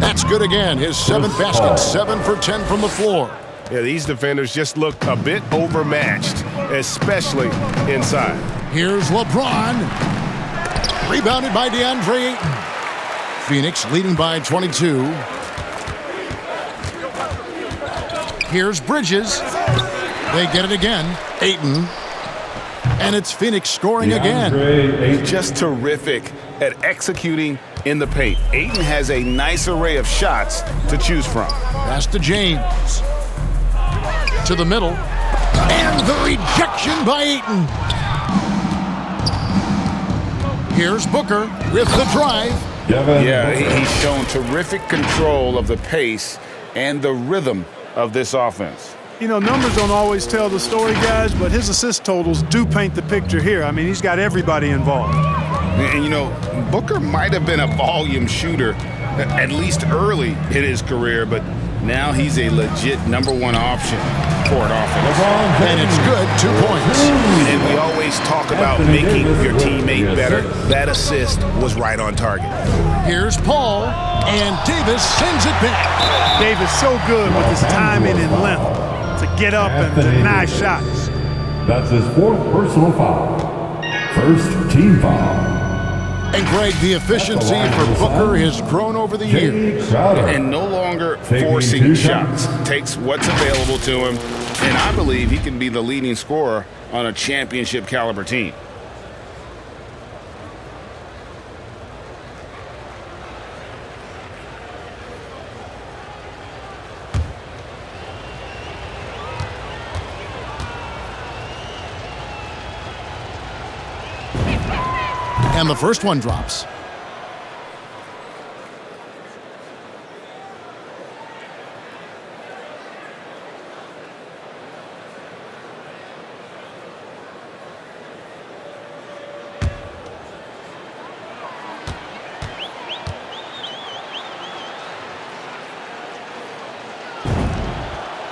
That's good again. His 7th basket, 7 for 10 from the floor. Yeah, these defenders just look a bit overmatched, especially inside. Here's LeBron. Rebounded by DeAndre Ayton. Phoenix leading by 22. Here's Bridges. They get it again. Ayton. And it's Phoenix scoring again. He's just terrific at executing in the paint. Ayton has a nice array of shots to choose from. Pass to James. To the middle. And the rejection by Ayton. Here's Booker with the drive. Yeah, he's shown terrific control of the pace and the rhythm of this offense. You know, numbers don't always tell the story, guys, but his assist totals do paint the picture here. I mean, he's got everybody involved. And, you know, Booker might have been a volume shooter, at least early in his career, but now he's a legit #1 option for an offense. And it's good, 2 points. And we always talk about making your teammate better. That assist was right on target. Here's Paul, and Davis sends it back. Davis so good with his timing and length to get up and deny shots. That's his 4th personal foul. First team foul. And Greg, the efficiency for Booker has grown over the years. And no longer forcing shots. Takes what's available to him. And I believe he can be the leading scorer on a championship caliber team. And the first one drops.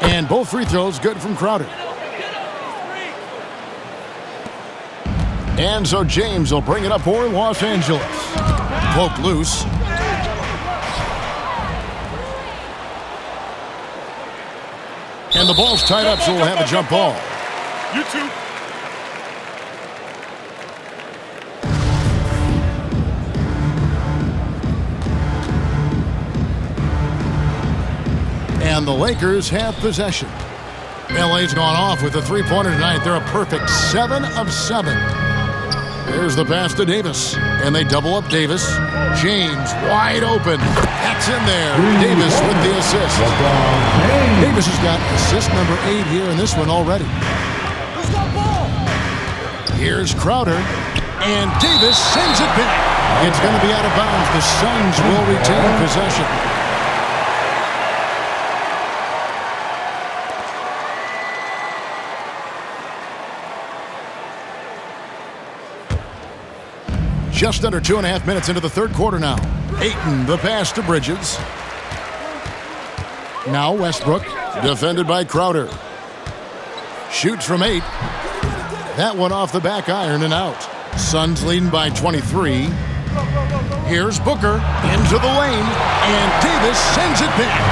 And both free throws good from Crowder. And so James will bring it up for Los Angeles. Poked loose. And the ball's tied up, so we'll have a jump ball. You too. And the Lakers have possession. LA's gone off with a three-pointer tonight. They're a perfect 7 of 7. There's the pass to Davis, and they double up Davis. James wide open. That's in there. Davis with the assist. Davis has got assist number 8 here in this one already. Here's Crowder, and Davis sends it back. It's going to be out of bounds. The Suns will retain possession. Just under 2.5 minutes into the third quarter now. Ayton, the pass to Bridges. Now Westbrook, defended by Crowder. Shoots from 8. That one off the back iron and out. Suns leading by 23. Here's Booker into the lane, and Davis sends it back.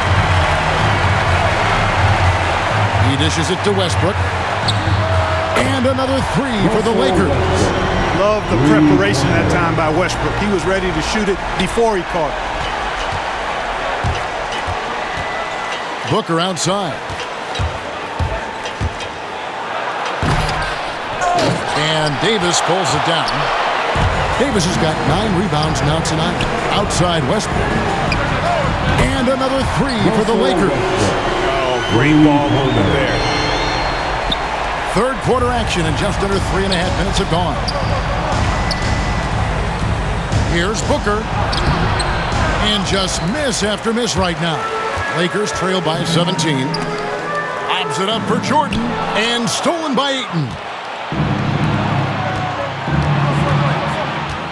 He dishes it to Westbrook. And another 3 for the Lakers. Love the preparation that time by Westbrook. He was ready to shoot it before he caught it. Booker outside. And Davis pulls it down. Davis has got 9 rebounds now tonight. Outside Westbrook. And another 3 for the Lakers. Oh, great ball movement there. Third quarter action, and just under 3.5 minutes have gone. Here's Booker. And just miss after miss right now. Lakers trail by 17. Lobs it up for Jordan, and stolen by Ayton.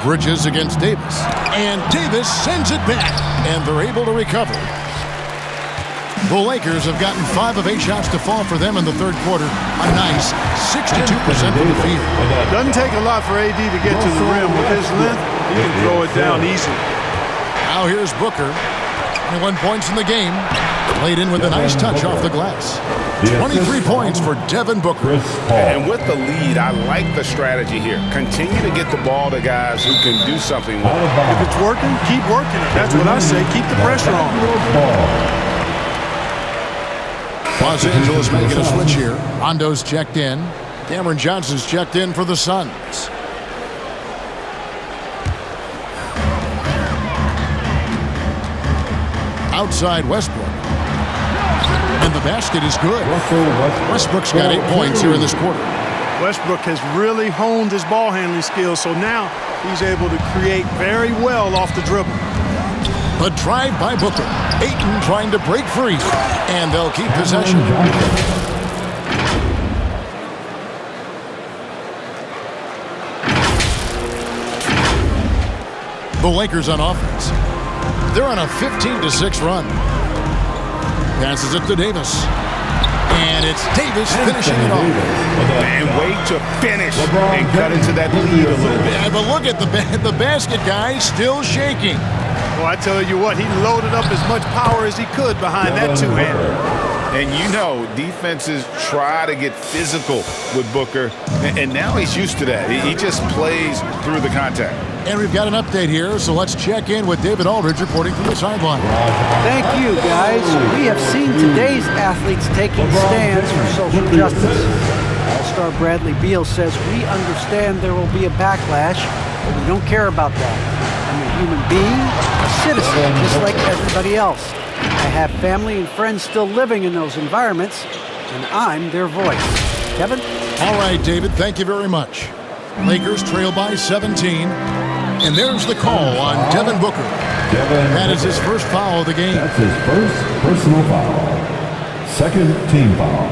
Bridges against Davis. And Davis sends it back, and they're able to recover. The Lakers have gotten 5 of 8 shots to fall for them in the third quarter. A nice 62% from the field. Doesn't take a lot for AD to get to the rim. With his length, he can throw it down easily. Now here's Booker. 21 points in the game. Played in with a nice touch off the glass. 23 points for Devin Booker. And with the lead, I like the strategy here. Continue to get the ball to guys who can do something with it. If it's working, keep working it. That's what I say. Keep the pressure on. Los Angeles making a switch here. Rondo's checked in. Cameron Johnson's checked in for the Suns. Outside Westbrook. And the basket is good. Westbrook's got 8 points here in this quarter. Westbrook has really honed his ball handling skills, so now he's able to create very well off the dribble. A drive by Booker. Ayton trying to break free. And they'll keep possession. The Lakers on offense. They're on a 15-6 run. Passes it to Davis. And it's Davis finishing it off. And wait to finish and cut into that lead a little bit. Yeah, but look at the basket guy still shaking. Well, I tell you what, he loaded up as much power as he could behind that two-hander. And you know, defenses try to get physical with Booker, and now he's used to that. He just plays through the contact. And we've got an update here, so let's check in with David Aldridge reporting from the sideline. Thank you, guys. We have seen today's athletes taking stands for social justice. All-star Bradley Beal says, "We understand there will be a backlash, but we don't care about that. I'm a human being, a citizen, just like everybody else. I have family and friends still living in those environments, and I'm their voice." Kevin? All right, David, thank you very much. Lakers trail by 17. And there's the call on Devin Booker. That is his first foul of the game. That's his first personal foul. Second team foul.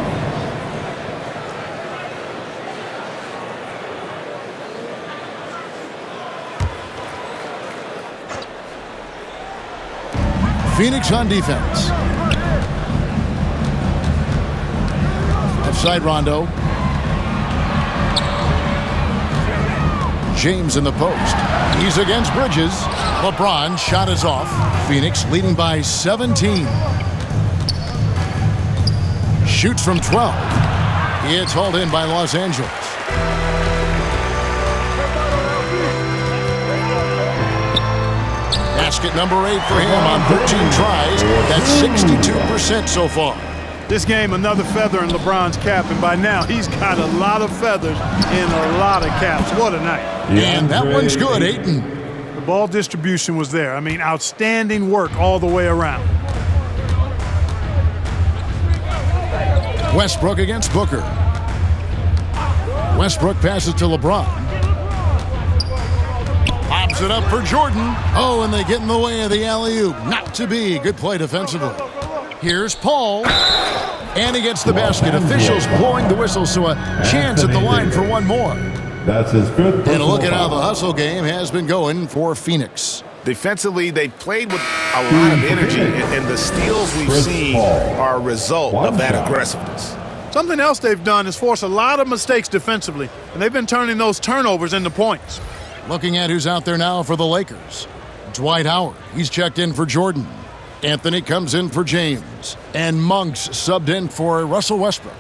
Phoenix on defense. Left side Rondo. James in the post. He's against Bridges. LeBron shot is off. Phoenix leading by 17. Shoots from 12. It's hauled in by Los Angeles. Basket number 8 for him on 13 tries. That's 62% so far. This game, another feather in LeBron's cap, and by now he's got a lot of feathers in a lot of caps. What a night. And that one's good, Ayton. The ball distribution was there. I mean, outstanding work all the way around. Westbrook against Booker. Westbrook passes to LeBron. Lobs it up for Jordan. Oh, and they get in the way of the alley-oop. Not to be. Good play defensively. Here's Paul. And he gets the basket. Officials blowing the whistle, so a chance at the line for one more. That's his fifth. And look at how the hustle game has been going for Phoenix. Defensively, they've played with a lot of energy, and the steals we've seen are a result of that aggressiveness. Something else they've done is force a lot of mistakes defensively, and they've been turning those turnovers into points. Looking at who's out there now for the Lakers. Dwight Howard. He's checked in for Jordan. Anthony comes in for James. And Monks subbed in for Russell Westbrook.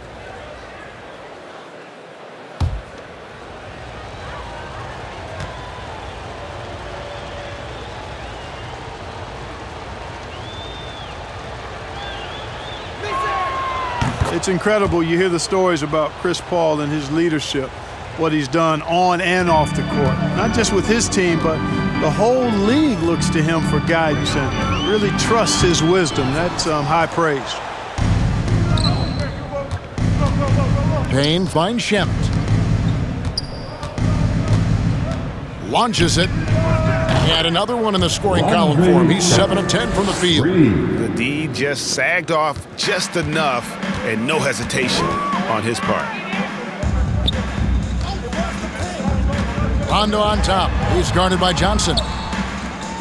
It's incredible. You hear the stories about Chris Paul and his leadership, what he's done on and off the court. Not just with his team, but the whole league looks to him for guidance and really trusts his wisdom. That's high praise. Payne finds Shemet. Launches it. And another one in the scoring column for him. He's 7 of 10 from the field. The D just sagged off just enough, and no hesitation on his part. Rondo on top. He's guarded by Johnson.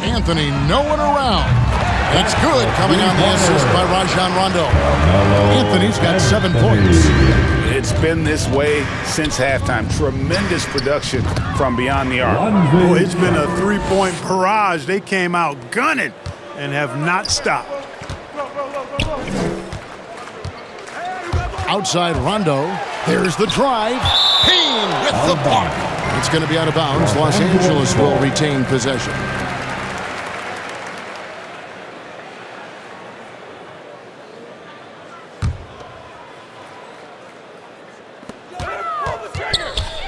Anthony, no one around. It's good, coming on the assist by Rajon Rondo. Anthony's got 7 points. It's been this way since halftime. Tremendous production from beyond the arc. Oh, it's been a three-point barrage. They came out gunning and have not stopped. Outside Rondo. There's the drive. Payne with the block. It's going to be out of bounds. Los Angeles will retain possession.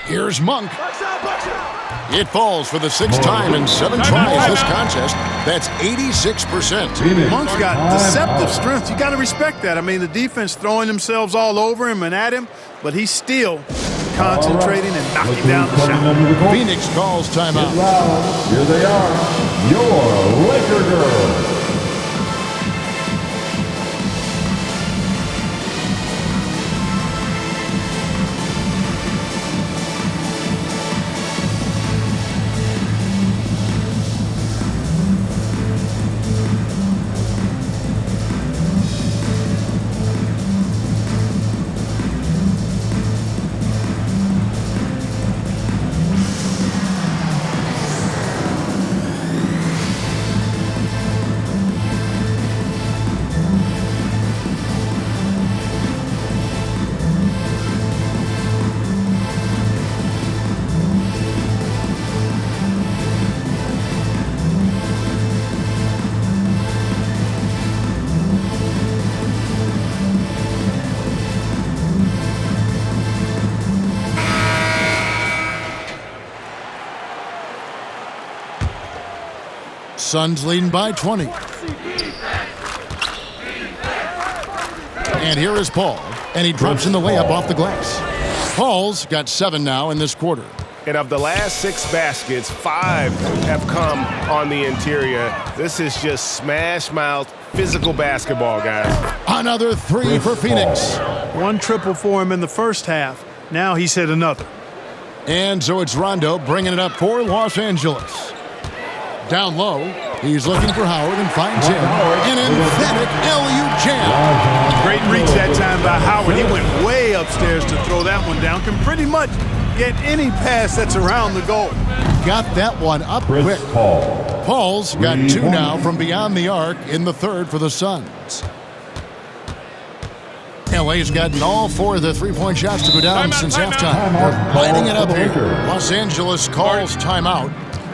Here's Monk. It falls for the 6th time in 7 tries this contest. That's 86%. Monk's got deceptive strength. You got to respect that. I mean, the defense throwing themselves all over him and at him, but he's still concentrating and knocking down the shot. Phoenix calls timeout. Here they are, your Laker girls. Suns leading by 20. And here is Paul. And he drops in the layup off the glass. Paul's got 7 now in this quarter. And of the last 6 baskets, 5 have come on the interior. This is just smash-mouth, physical basketball, guys. Another 3 for Phoenix. 1 triple for him in the first half. Now he's hit another. And so it's Rondo bringing it up for Los Angeles. Down low, he's looking for Howard and finds him. An emphatic LU jam. Great reach that time by Howard. He went way upstairs to throw that one down. Can pretty much get any pass that's around the goal. Got that one up quick. Paul's got 2 now from beyond the arc in the 3rd for the Suns. LA's gotten all 4 of the 3-point shots to go down since halftime. They're lighting it up here. Los Angeles calls timeout.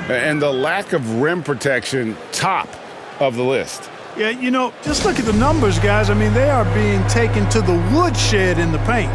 And the lack of rim protection, top of the list. Yeah, you know, just look at the numbers, guys. I mean, they are being taken to the woodshed in the paint.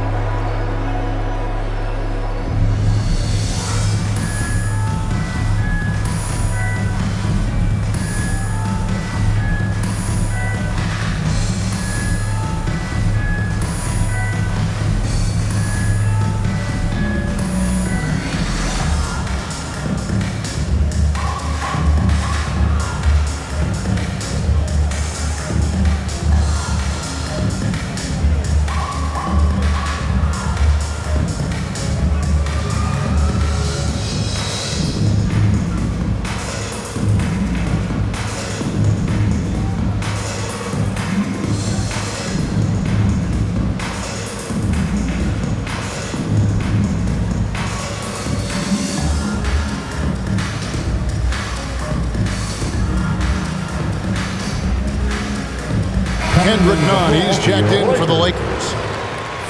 Kendrick Nunn, he's checked in for the Lakers.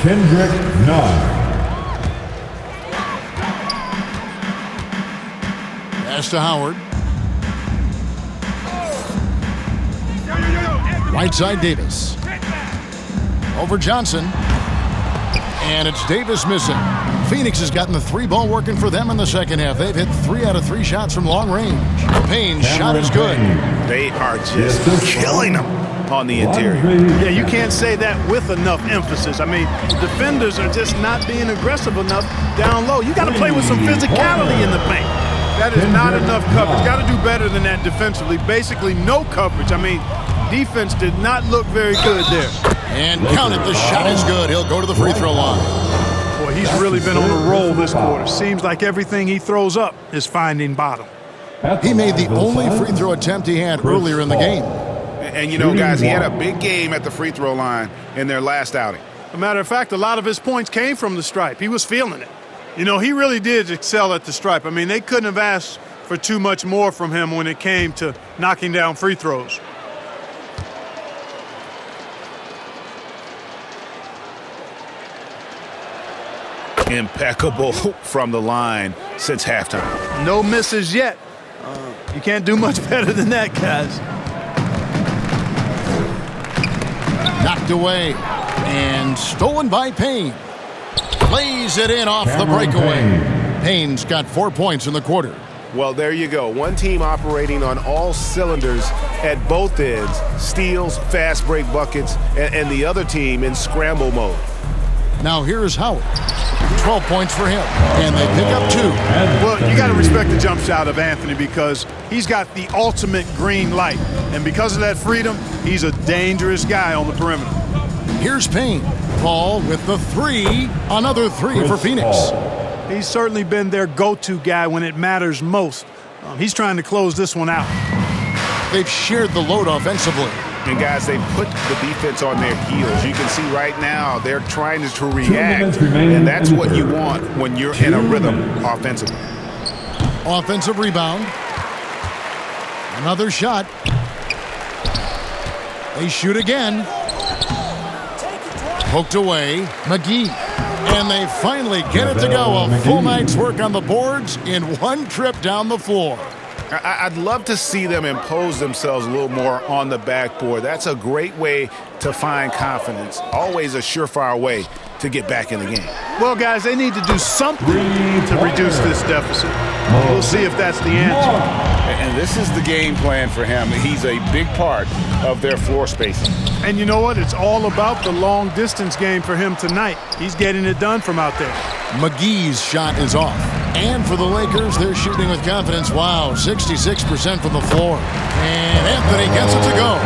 Kendrick Nunn. Pass to Howard. Right side Davis. Over Johnson. And it's Davis missing. Phoenix has gotten the 3-ball working for them in the second half. They've hit 3 out of 3 shots from long range. Payne's shot is good. They are just killing them on the interior. Yeah, you can't say that with enough emphasis. I mean, the defenders are just not being aggressive enough down low. You got to play with some physicality in the paint. That is not enough coverage. Got to do better than that defensively. Basically, no coverage. I mean, defense did not look very good there. And count it, the shot is good. He'll go to the free throw line. Boy, he's really been on a roll this quarter. Seems like everything he throws up is finding bottom. He made the only free throw attempt he had earlier in the game. And you know, guys, he had a big game at the free throw line in their last outing. As a matter of fact, a lot of his points came from the stripe. He was feeling it. You know, he really did excel at the stripe. I mean, they couldn't have asked for too much more from him when it came to knocking down free throws. Impeccable from the line since halftime. No misses yet. You can't do much better than that, guys. Knocked away and stolen by Payne. Plays it in off the breakaway. Payne's got 4 points in the quarter. Well, there you go. One team operating on all cylinders at both ends. Steals, fast break buckets, and the other team in scramble mode. Now here's Howard. 12 points for him, and they pick up 2. Well, you got to respect the jump shot of Anthony because he's got the ultimate green light. And because of that freedom, he's a dangerous guy on the perimeter. Here's Payne. Paul with the 3. Another 3 for Phoenix. He's certainly been their go-to guy when it matters most. He's trying to close this one out. They've shared the load offensively. And guys, they put the defense on their heels. You can see right now they're trying to react, and that's what you want when you're in a rhythm offensively. Offensive rebound. Another shot. They shoot again. Poked away. McGee. And they finally get it to go. A full night's work on the boards in one trip down the floor. I'd love to see them impose themselves a little more on the backboard. That's a great way to find confidence. Always a surefire way to get back in the game. Well, guys, they need to do something to reduce this deficit. We'll see if that's the answer. And this is the game plan for him. He's a big part of their floor spacing. And you know what? It's all about the long-distance game for him tonight. He's getting it done from out there. McGee's shot is off. And for the Lakers, they're shooting with confidence. Wow, 66% from the floor. And Anthony gets it to go.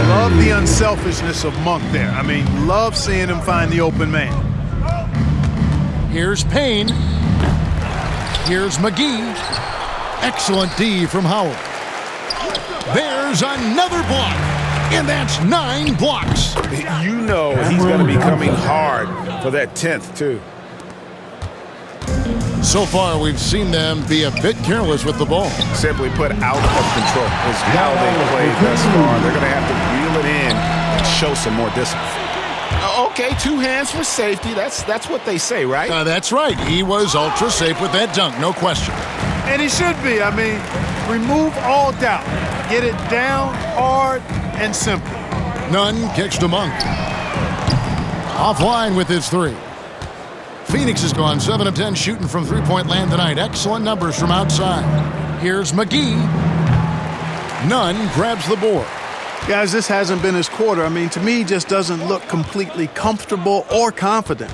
Love the unselfishness of Monk there. I mean, love seeing him find the open man. Here's Payne. Here's McGee. Excellent D from Howard. There's another block. And that's 9 blocks. You know he's going to be coming hard for that 10th, too. So far, we've seen them be a bit careless with the ball. Simply put, out of control is how they played thus far. They're going to have to reel it in and show some more discipline. Okay, 2 hands for safety. That's what they say, right? That's right. He was ultra safe with that dunk, no question. And he should be. I mean, remove all doubt. Get it down, hard, and simple. Nunn kicks to Monk. Offline with his 3. Phoenix has gone 7 of 10 shooting from three-point land tonight. Excellent numbers from outside. Here's McGee. Nunn grabs the board. Guys, this hasn't been his quarter. I mean, to me, just doesn't look completely comfortable or confident.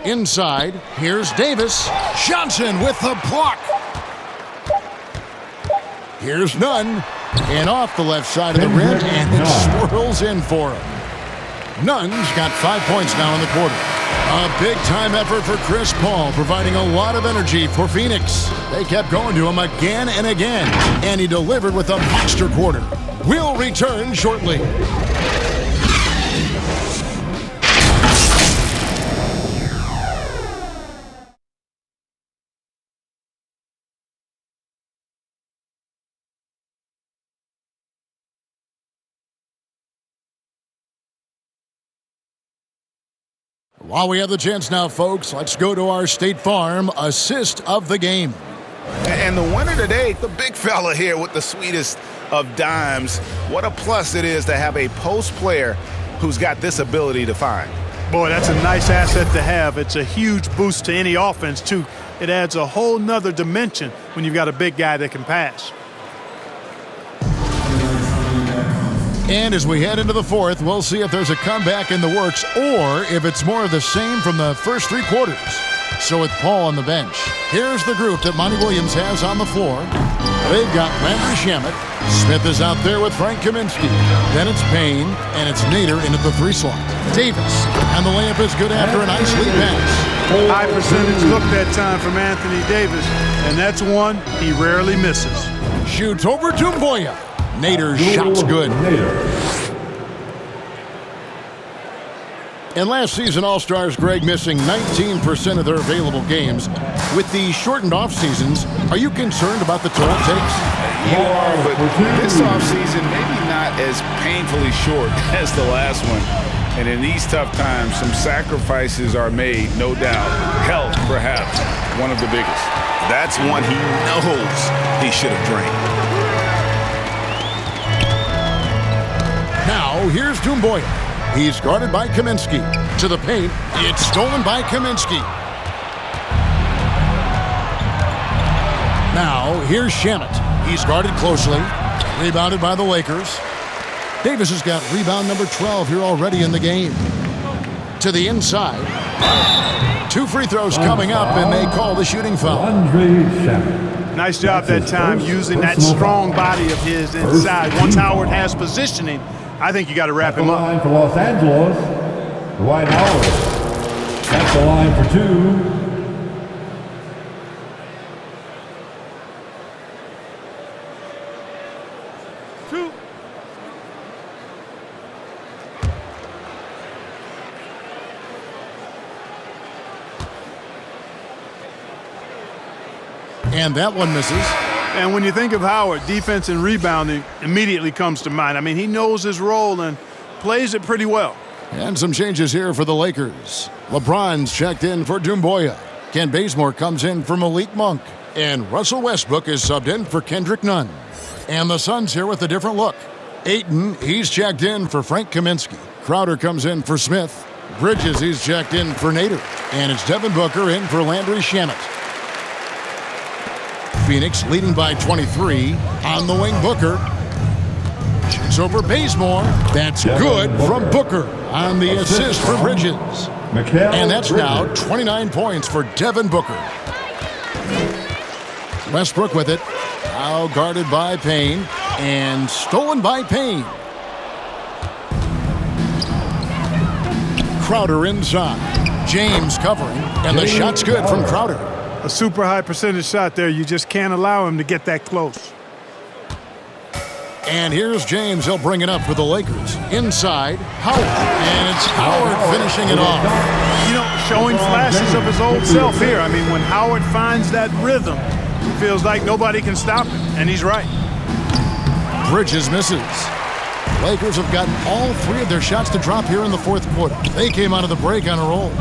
Inside, here's Davis. Johnson with the block. Here's Nunn. And off the left side of the rim, and it swirls in for him. Nunn's got 5 points now in the quarter. A big-time effort for Chris Paul, providing a lot of energy for Phoenix. They kept going to him again and again, and he delivered with a monster quarter. We'll return shortly. While we have the chance now, folks, let's go to our State Farm assist of the game. And the winner today, the big fella here with the sweetest of dimes. What a plus it is to have a post player who's got this ability to find. Boy, that's a nice asset to have. It's a huge boost to any offense, too. It adds a whole nother dimension when you've got a big guy that can pass. And as we head into the fourth, we'll see if there's a comeback in the works or if it's more of the same from the first 3 quarters. So with Paul on the bench, here's the group that Monty Williams has on the floor. They've got Landry Shamet. Smith is out there with Frank Kaminsky. Then it's Payne, and it's Nader in at the 3 slot. Davis, and the layup is good after a nice lead pass. High percentage look that time from Anthony Davis, and that's one he rarely misses. Shoots over to Mboya. Nader's shot's good. And last season, All-Stars Greg missing 19% of their available games. With the shortened off-seasons, are you concerned about the toll it takes? You are, but this offseason maybe not as painfully short as the last one. And in these tough times, some sacrifices are made, no doubt. Health, perhaps, one of the biggest. That's one he knows he should have drained. Now, here's Dumboya. He's guarded by Kaminsky. To the paint, it's stolen by Kaminsky. Now, here's Shamet. He's guarded closely. Rebounded by the Lakers. Davis has got rebound number 12 here already in the game. To the inside. 2 free throws coming up, and they call the shooting foul. Nice job that time using that strong body of his inside. Once Howard has positioning, I think you got to wrap him up. Line for Los Angeles, Dwight Howard. That's the line for 2. And that one misses. And when you think of Howard, defense and rebounding immediately comes to mind. I mean, he knows his role and plays it pretty well. And some changes here for the Lakers. LeBron's checked in for Dumboya. Ken Bazemore comes in for Malik Monk. And Russell Westbrook is subbed in for Kendrick Nunn. And the Suns here with a different look. Ayton, he's checked in for Frank Kaminsky. Crowder comes in for Smith. Bridges, he's checked in for Nader. And it's Devin Booker in for Landry Shamet. Phoenix leading by 23. On the wing, Booker. Shoots over Bazemore. That's good from Booker on the assist for Bridges. And that's now 29 points for Devin Booker. Westbrook with it. Now guarded by Payne. And stolen by Payne. Crowder inside. James covering. And the shot's good from Crowder. A super high percentage shot there. You just can't allow him to get that close. And here's James. He'll bring it up for the Lakers. Inside, Howard. And it's Howard finishing it off. You know, showing flashes of his old self here. I mean, when Howard finds that rhythm, it feels like nobody can stop him. And he's right. Bridges misses. Lakers have gotten all 3 of their shots to drop here in the 4th quarter. They came out of the break on a roll.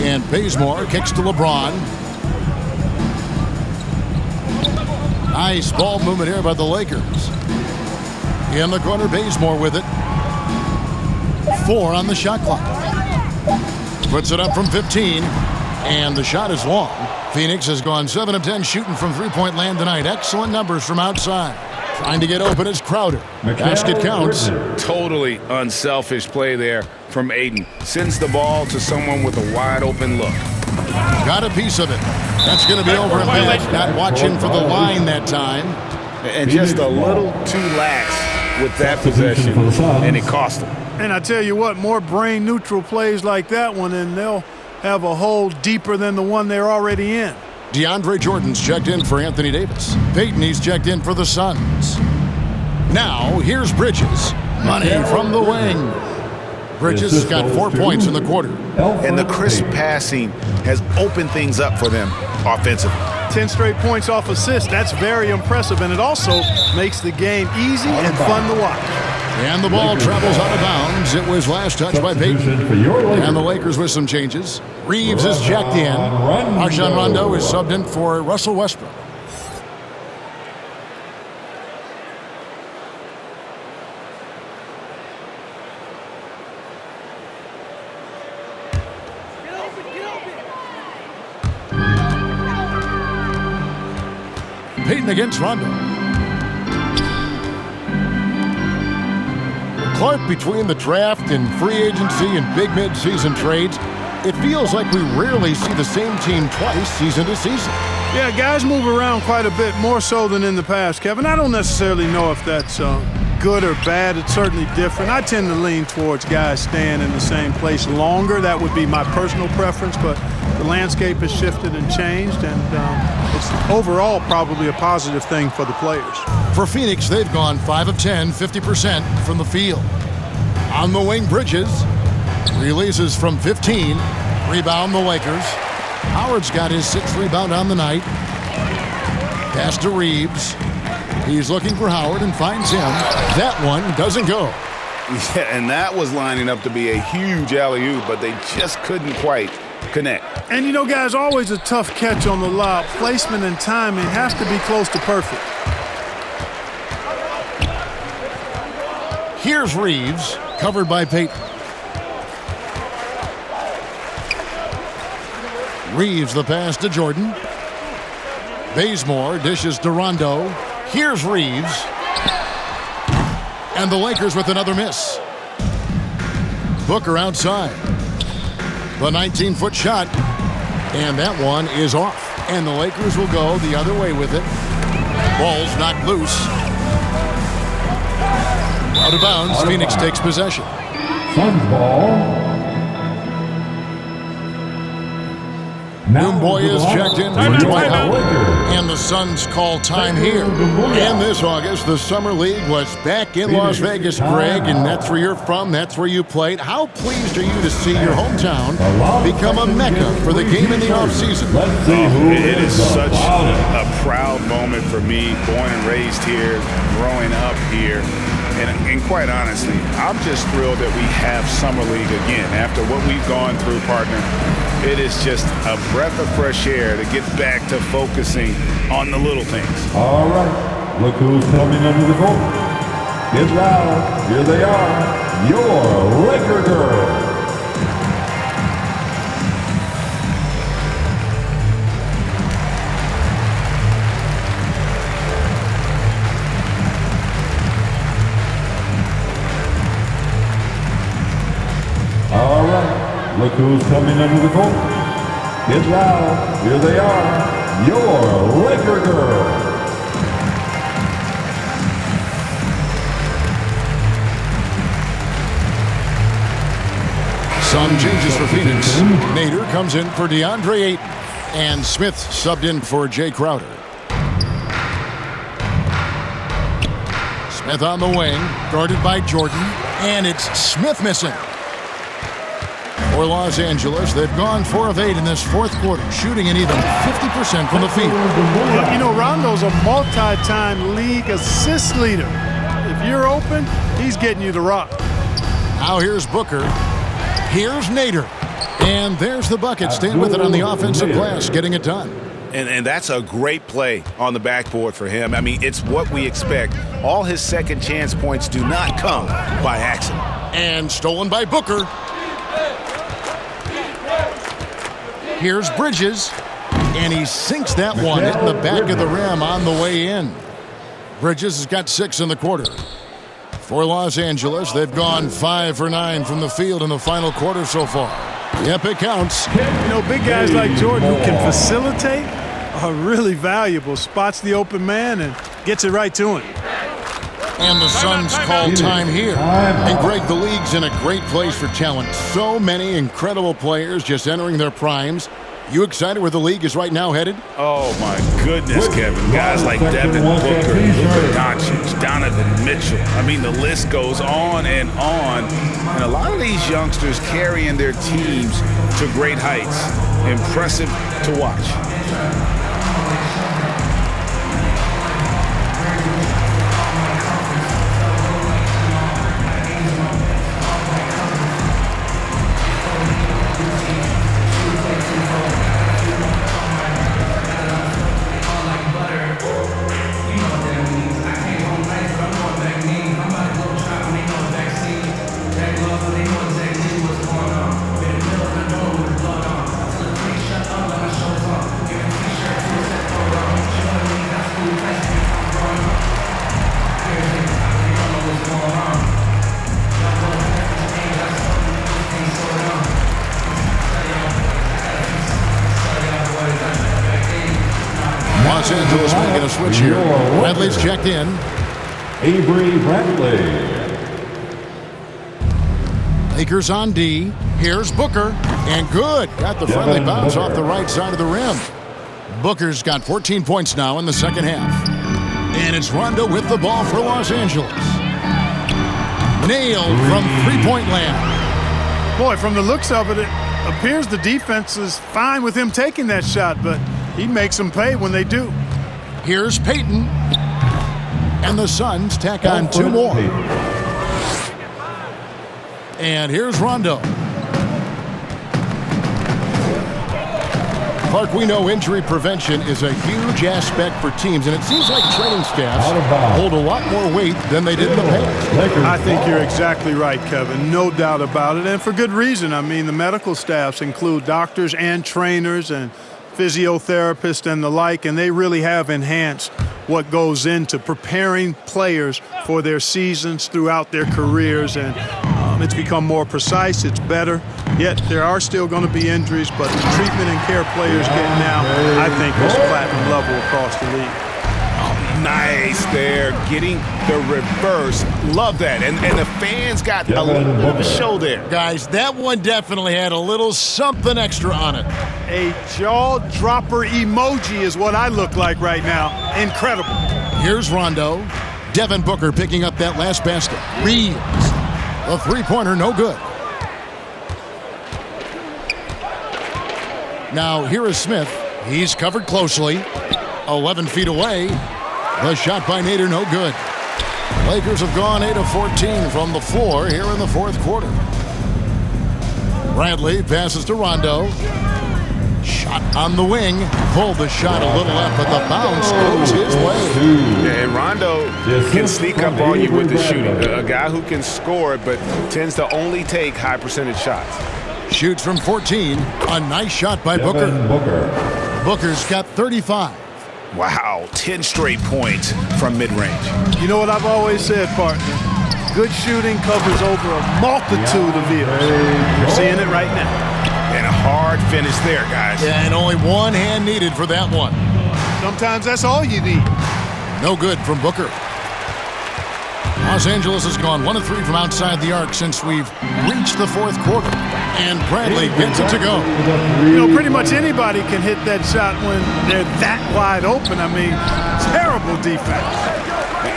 And Bazemore kicks to LeBron. Nice ball movement here by the Lakers. In the corner, Bazemore with it. 4 on the shot clock. Puts it up from 15. And the shot is long. Phoenix has gone 7 of 10 shooting from three-point land tonight. Excellent numbers from outside. Trying to get open is Crowder. Basket counts. Totally unselfish play there from Ayton. Sends the ball to someone with a wide open look. Got a piece of it. That's going to be over a minute. Not watching for the line that time. And just a little too lax with that possession, and it cost him. And I tell you what, more brain-neutral plays like that one, and they'll have a hole deeper than the one they're already in. DeAndre Jordan's checked in for Anthony Davis. Peyton, he's checked in for the Suns. Now, here's Bridges. Money from the wing. Bridges has got 4 points in the quarter. And the crisp passing has opened things up for them offensively. 10 straight points off assists. That's very impressive, and it also makes the game easy and fun to watch. And the ball travels out of bounds. It was last touched by Peyton. And the Lakers with some changes. Reeves is checked in. Rajon Rondo is subbed in for Russell Westbrook. Peyton against Rondo. Clark, between the draft and free agency and big mid-season trades, it feels like we rarely see the same team twice season to season. Yeah, guys move around quite a bit, more so than in the past, Kevin. I don't necessarily know if that's good or bad. It's certainly different. I tend to lean towards guys staying in the same place longer. That would be my personal preference, but the landscape has shifted and changed, and it's overall probably a positive thing for the players. For Phoenix, they've gone 5 of 10, 50% from the field. On the wing, Bridges releases from 15. Rebound the Lakers. Howard's got his 6th rebound on the night. Pass to Reeves. He's looking for Howard and finds him. That one doesn't go. Yeah, and that was lining up to be a huge alley-oop, but they just couldn't quite connect. And you know, guys, always a tough catch on the lob. Placement and timing have to be close to perfect. Here's Reeves, covered by Payton. Reeves the pass to Jordan. Bazemore dishes to Rondo. Here's Reeves. And the Lakers with another miss. Booker outside. The 19-foot shot. And that one is off. And the Lakers will go the other way with it. Ball's knocked loose. Out of bounds, Phoenix takes possession. Suns ball. Boy is checked in for Dwight Howard. And the Suns call time here. And this August, the Summer League was back in Las Vegas, Greg, and that's where you're from, that's where you played. How pleased are you to see your hometown become a mecca for the game in the offseason? It is such a proud moment for me, born and raised here, growing up here. And quite honestly, I'm just thrilled that we have Summer League again. After what we've gone through, partner, it is just a breath of fresh air to get back to focusing on the little things. All right, look who's coming under the goal. Get loud, here they are, your Laker girls. All right, look who's coming under the goal. Get loud, here they are, your Laker girls. Some changes for Phoenix. Nader comes in for DeAndre Ayton. And Smith subbed in for Jay Crowder. Smith on the wing, guarded by Jordan. And it's Smith missing. For Los Angeles, they've gone 4 of 8 in this fourth quarter, shooting an even 50% from the field. Well, you know, Rondo's a multi-time league assist leader. If you're open, he's getting you the rock. Now here's Booker. Here's Nader. And there's the bucket. Staying with it on the offensive glass, getting it done. And that's a great play on the backboard for him. I mean, it's what we expect. All his second chance points do not come by accident. And stolen by Booker. Here's Bridges, and he sinks that one in the back of the rim on the way in. Bridges has got 6 in the quarter. For Los Angeles, they've gone 5 for 9 from the field in the final quarter so far. Yep, it counts. You know, big guys like Jordan who can facilitate are really valuable. Spots the open man and gets it right to him. And the Suns call time here. And Greg, the league's in a great place for talent. So many incredible players just entering their primes. You excited where the league is right now headed? Oh, my goodness, Kevin. Guys like Devin, Booker, Luka Doncic, Donovan Mitchell. I mean, the list goes on and on. And a lot of these youngsters carrying their teams to great heights. Impressive to watch. Los Angeles making a switch here. Bradley's checked in. Avery Bradley. Lakers on D. Here's Booker. And good. Got the friendly bounce off the right side of the rim. Booker's got 14 points now in the second half. And it's Rondo with the ball for Los Angeles. Nailed from three-point land. Boy, from the looks of it, it appears the defense is fine with him taking that shot, but he makes them pay when they do. Here's Payton. And the Suns tack on two more. And here's Rondo. Clark, we know injury prevention is a huge aspect for teams, and it seems like training staffs hold a lot more weight than they did in the past. I think you're exactly right, Kevin. No doubt about it, and for good reason. I mean, the medical staffs include doctors and trainers and physiotherapists and the like, and they really have enhanced what goes into preparing players for their seasons throughout their careers, and it's become more precise, it's better. Yet there are still going to be injuries, but the treatment and care players get now, I think, is platinum level across the league. Oh, nice there, getting the reverse. Love that. And the fans got a little bit of a show there. Guys, that one definitely had a little something extra on it. A jaw-dropper emoji is what I look like right now. Incredible. Here's Rondo. Devin Booker picking up that last basket. Reeves. A three-pointer, no good. Now, here is Smith. He's covered closely. 11 feet away. The shot by Nader, no good. Lakers have gone 8 of 14 from the floor here in the fourth quarter. Bradley passes to Rondo. Shot on the wing. Pulled the shot a little up, but the bounce goes his way. And Rondo can sneak up on you with the shooting. A guy who can score, but tends to only take high percentage shots. Shoots from 14. A nice shot by Booker. Booker's got 35. Wow, 10 straight points from mid-range. You know what I've always said, partner? Good shooting covers over a multitude of ills. You're seeing it right now. And a hard finish there, guys. Yeah, and only one hand needed for that one. Sometimes that's all you need. No good from Booker. Los Angeles has gone 1 of 3 from outside the arc since we've reached the fourth quarter. And Bradley gets it to go. You know, pretty much anybody can hit that shot when they're that wide open. I mean, terrible defense.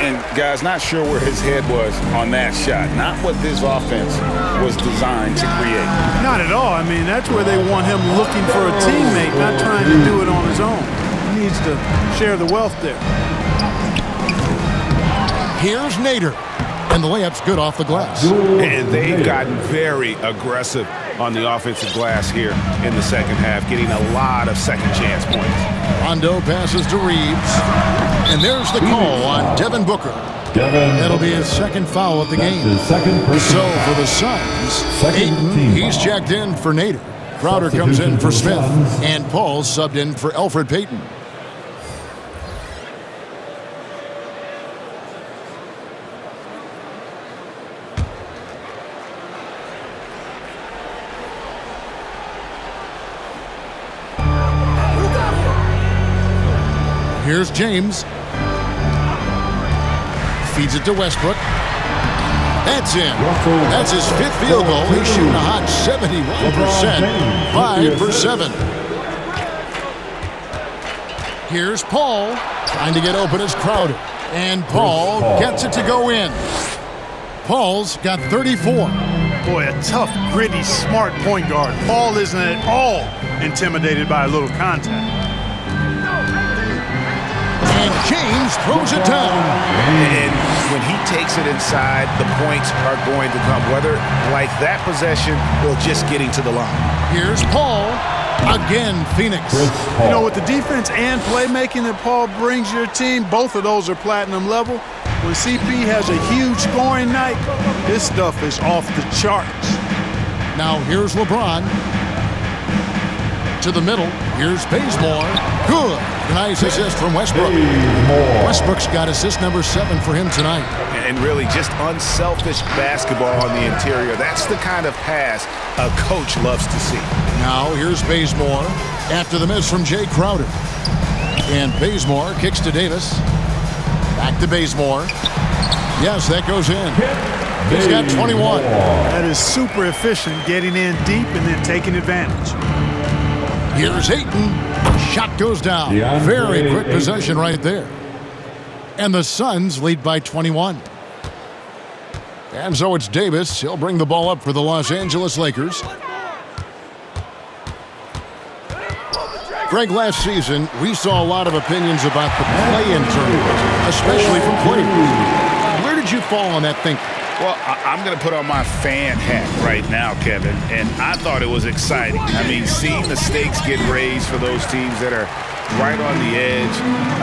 And guys, not sure where his head was on that shot. Not what this offense was designed to create. Not at all. I mean, that's where they want him looking for a teammate, not trying to do it on his own. He needs to share the wealth there. Here's Nader. And the layup's good off the glass. And they've gotten very aggressive on the offensive glass here in the second half, getting a lot of second chance points. Rondo passes to Reeves. And there's the call on Devin Booker. That'll be his second foul of the game. So for the Suns, Ayton, he's checked in for Nader. Crowder comes in for Smith. And Paul subbed in for Elfrid Payton. Here's James. Feeds it to Westbrook. That's in. That's his 5th field goal. He's shooting a hot 71%. 5 for 7. Here's Paul. Trying to get open is Crowder. And Paul gets it to go in. Paul's got 34. Boy, a tough, gritty, smart point guard. Paul isn't at all intimidated by a little contact. And James throws it down. And when he takes it inside, the points are going to come, whether like that possession or just getting to the line. Here's Paul. Again, Phoenix. You know, with the defense and playmaking that Paul brings your team, both of those are platinum level. When CP has a huge scoring night, this stuff is off the charts. Now here's LeBron. To the middle. Here's Bazemore. Good. Nice assist from Westbrook. Westbrook's got assist number 7 for him tonight. And really just unselfish basketball on the interior. That's the kind of pass a coach loves to see. Now here's Bazemore after the miss from Jay Crowder. And Bazemore kicks to Davis. Back to Bazemore. Yes, that goes in. He's got 21. That is super efficient, getting in deep and then taking advantage. Here's Ayton. Shot goes down. Very quick possession right there. And the Suns lead by 21. And so it's Davis. He'll bring the ball up for the Los Angeles Lakers. Greg, last season, we saw a lot of opinions about the play-in tournament, especially from players. Where did you fall on that thinking? Well, I'm going to put on my fan hat right now, Kevin, and I thought it was exciting. I mean, seeing the stakes get raised for those teams that are right on the edge,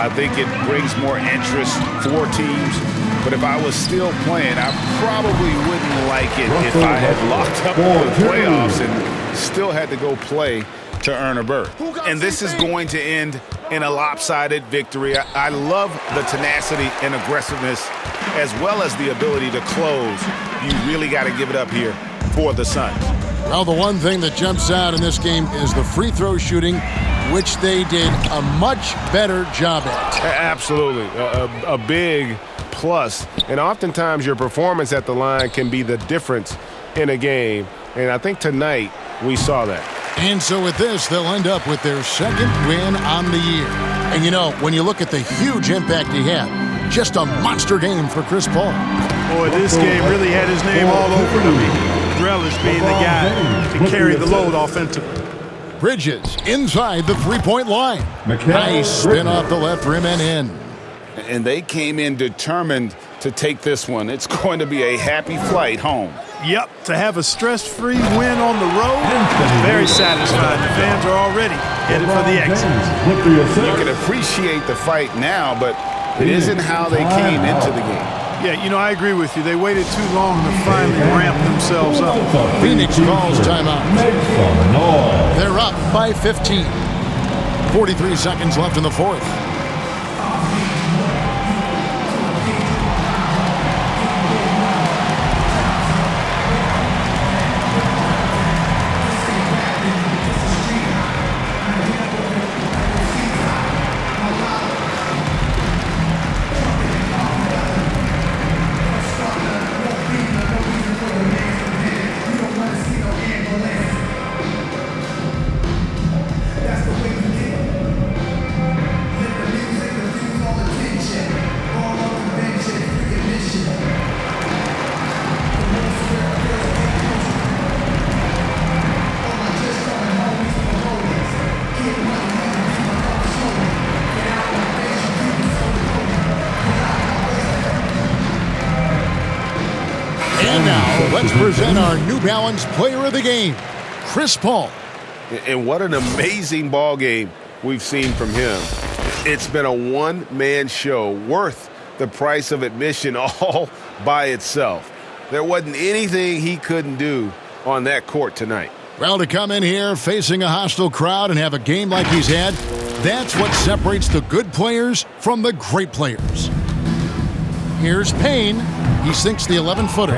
I think it brings more interest for teams. But if I was still playing, I probably wouldn't like it if I had locked up in the playoffs and still had to go play to earn a berth. And this is going to end in a lopsided victory. I love the tenacity and aggressiveness as well as the ability to close. You really got to give it up here for the Suns. Well, the one thing that jumps out in this game is the free throw shooting, which they did a much better job at. Absolutely. A big plus. And oftentimes your performance at the line can be the difference in a game. And I think tonight we saw that. And so with this, they'll end up with their second win on the year. And you know, when you look at the huge impact he had, just a monster game for Chris Paul. Boy, this game really had his name all over it. I mean, Relish being the guy to carry the load offensively. Bridges inside the three-point line. Nice spin off the left rim and in. And they came in determined to take this one. It's going to be a happy flight home. Yep, to have a stress-free win on the road, very satisfied. The fans are already headed for the exits. You can appreciate the fight now, but it isn't how they came into the game. Yeah, you know, I agree with you. They waited too long to finally ramp themselves up. Phoenix calls timeout. They're up by 15. 43 seconds left in the fourth. And now, let's present our New Balance Player of the Game, Chris Paul. And what an amazing ball game we've seen from him. It's been a one-man show worth the price of admission all by itself. There wasn't anything he couldn't do on that court tonight. Well, to come in here facing a hostile crowd and have a game like he's had, that's what separates the good players from the great players. Here's Payne. He sinks the 11-footer.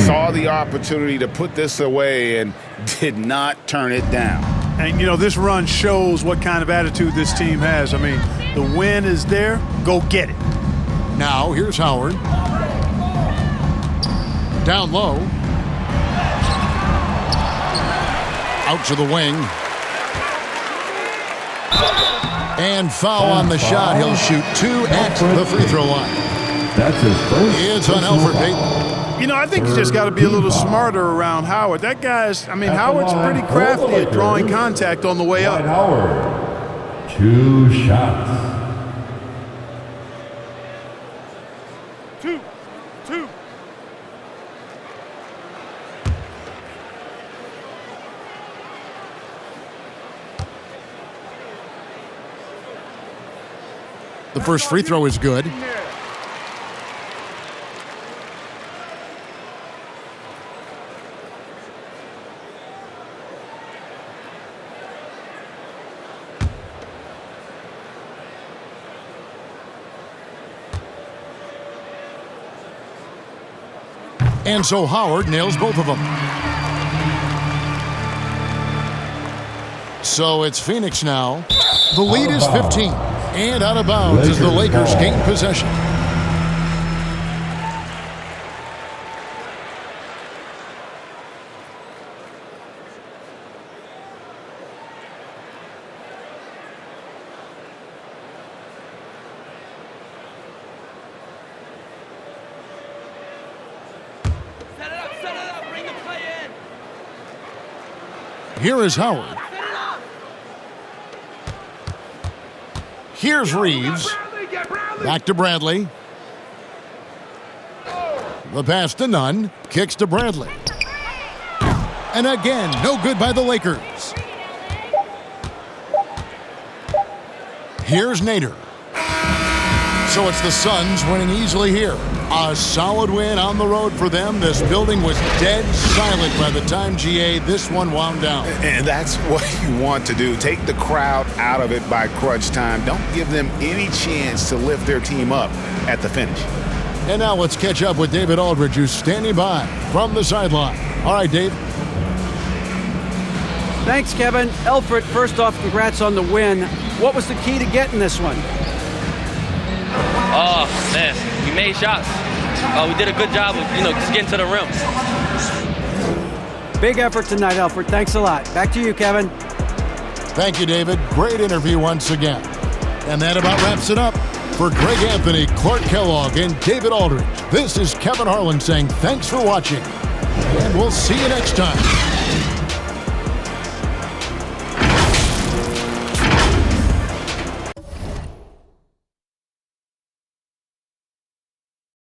Saw the opportunity to put this away and did not turn it down. And, you know, this run shows what kind of attitude this team has. I mean, the win is there. Go get it. Now, here's Howard. Down low. Out to the wing. And foul on the shot. He'll shoot two at the free throw line. That's his first. It's on Alfred Payton. You know, I think you just got to be a little smarter around Howard. That guy's, I mean, Howard's pretty crafty at drawing contact on the way up. Howard, 2 shots. Two. The first free throw is good. And so Howard nails both of them. So it's Phoenix now. The lead is 15. And out of bounds as the Lakers gain possession. Here is Howard. Here's Reeves. Back to Bradley. The pass to Nunn. Kicks to Bradley. And again, no good by the Lakers. Here's Nader. So it's the Suns winning easily here. A solid win on the road for them. This building was dead silent by the time, GA, this one wound down. And that's what you want to do. Take the crowd out of it by crunch time. Don't give them any chance to lift their team up at the finish. And now let's catch up with David Aldridge, who's standing by from the sideline. All right, Dave. Thanks, Kevin. Elfrid, first off, congrats on the win. What was the key to getting this one? Oh, man, we made shots. We did a good job of, just getting to the rim. Big effort tonight, Elfrid. Thanks a lot. Back to you, Kevin. Thank you, David. Great interview once again. And that about wraps it up. For Greg Anthony, Clark Kellogg, and David Aldridge, this is Kevin Harlan saying thanks for watching. And we'll see you next time.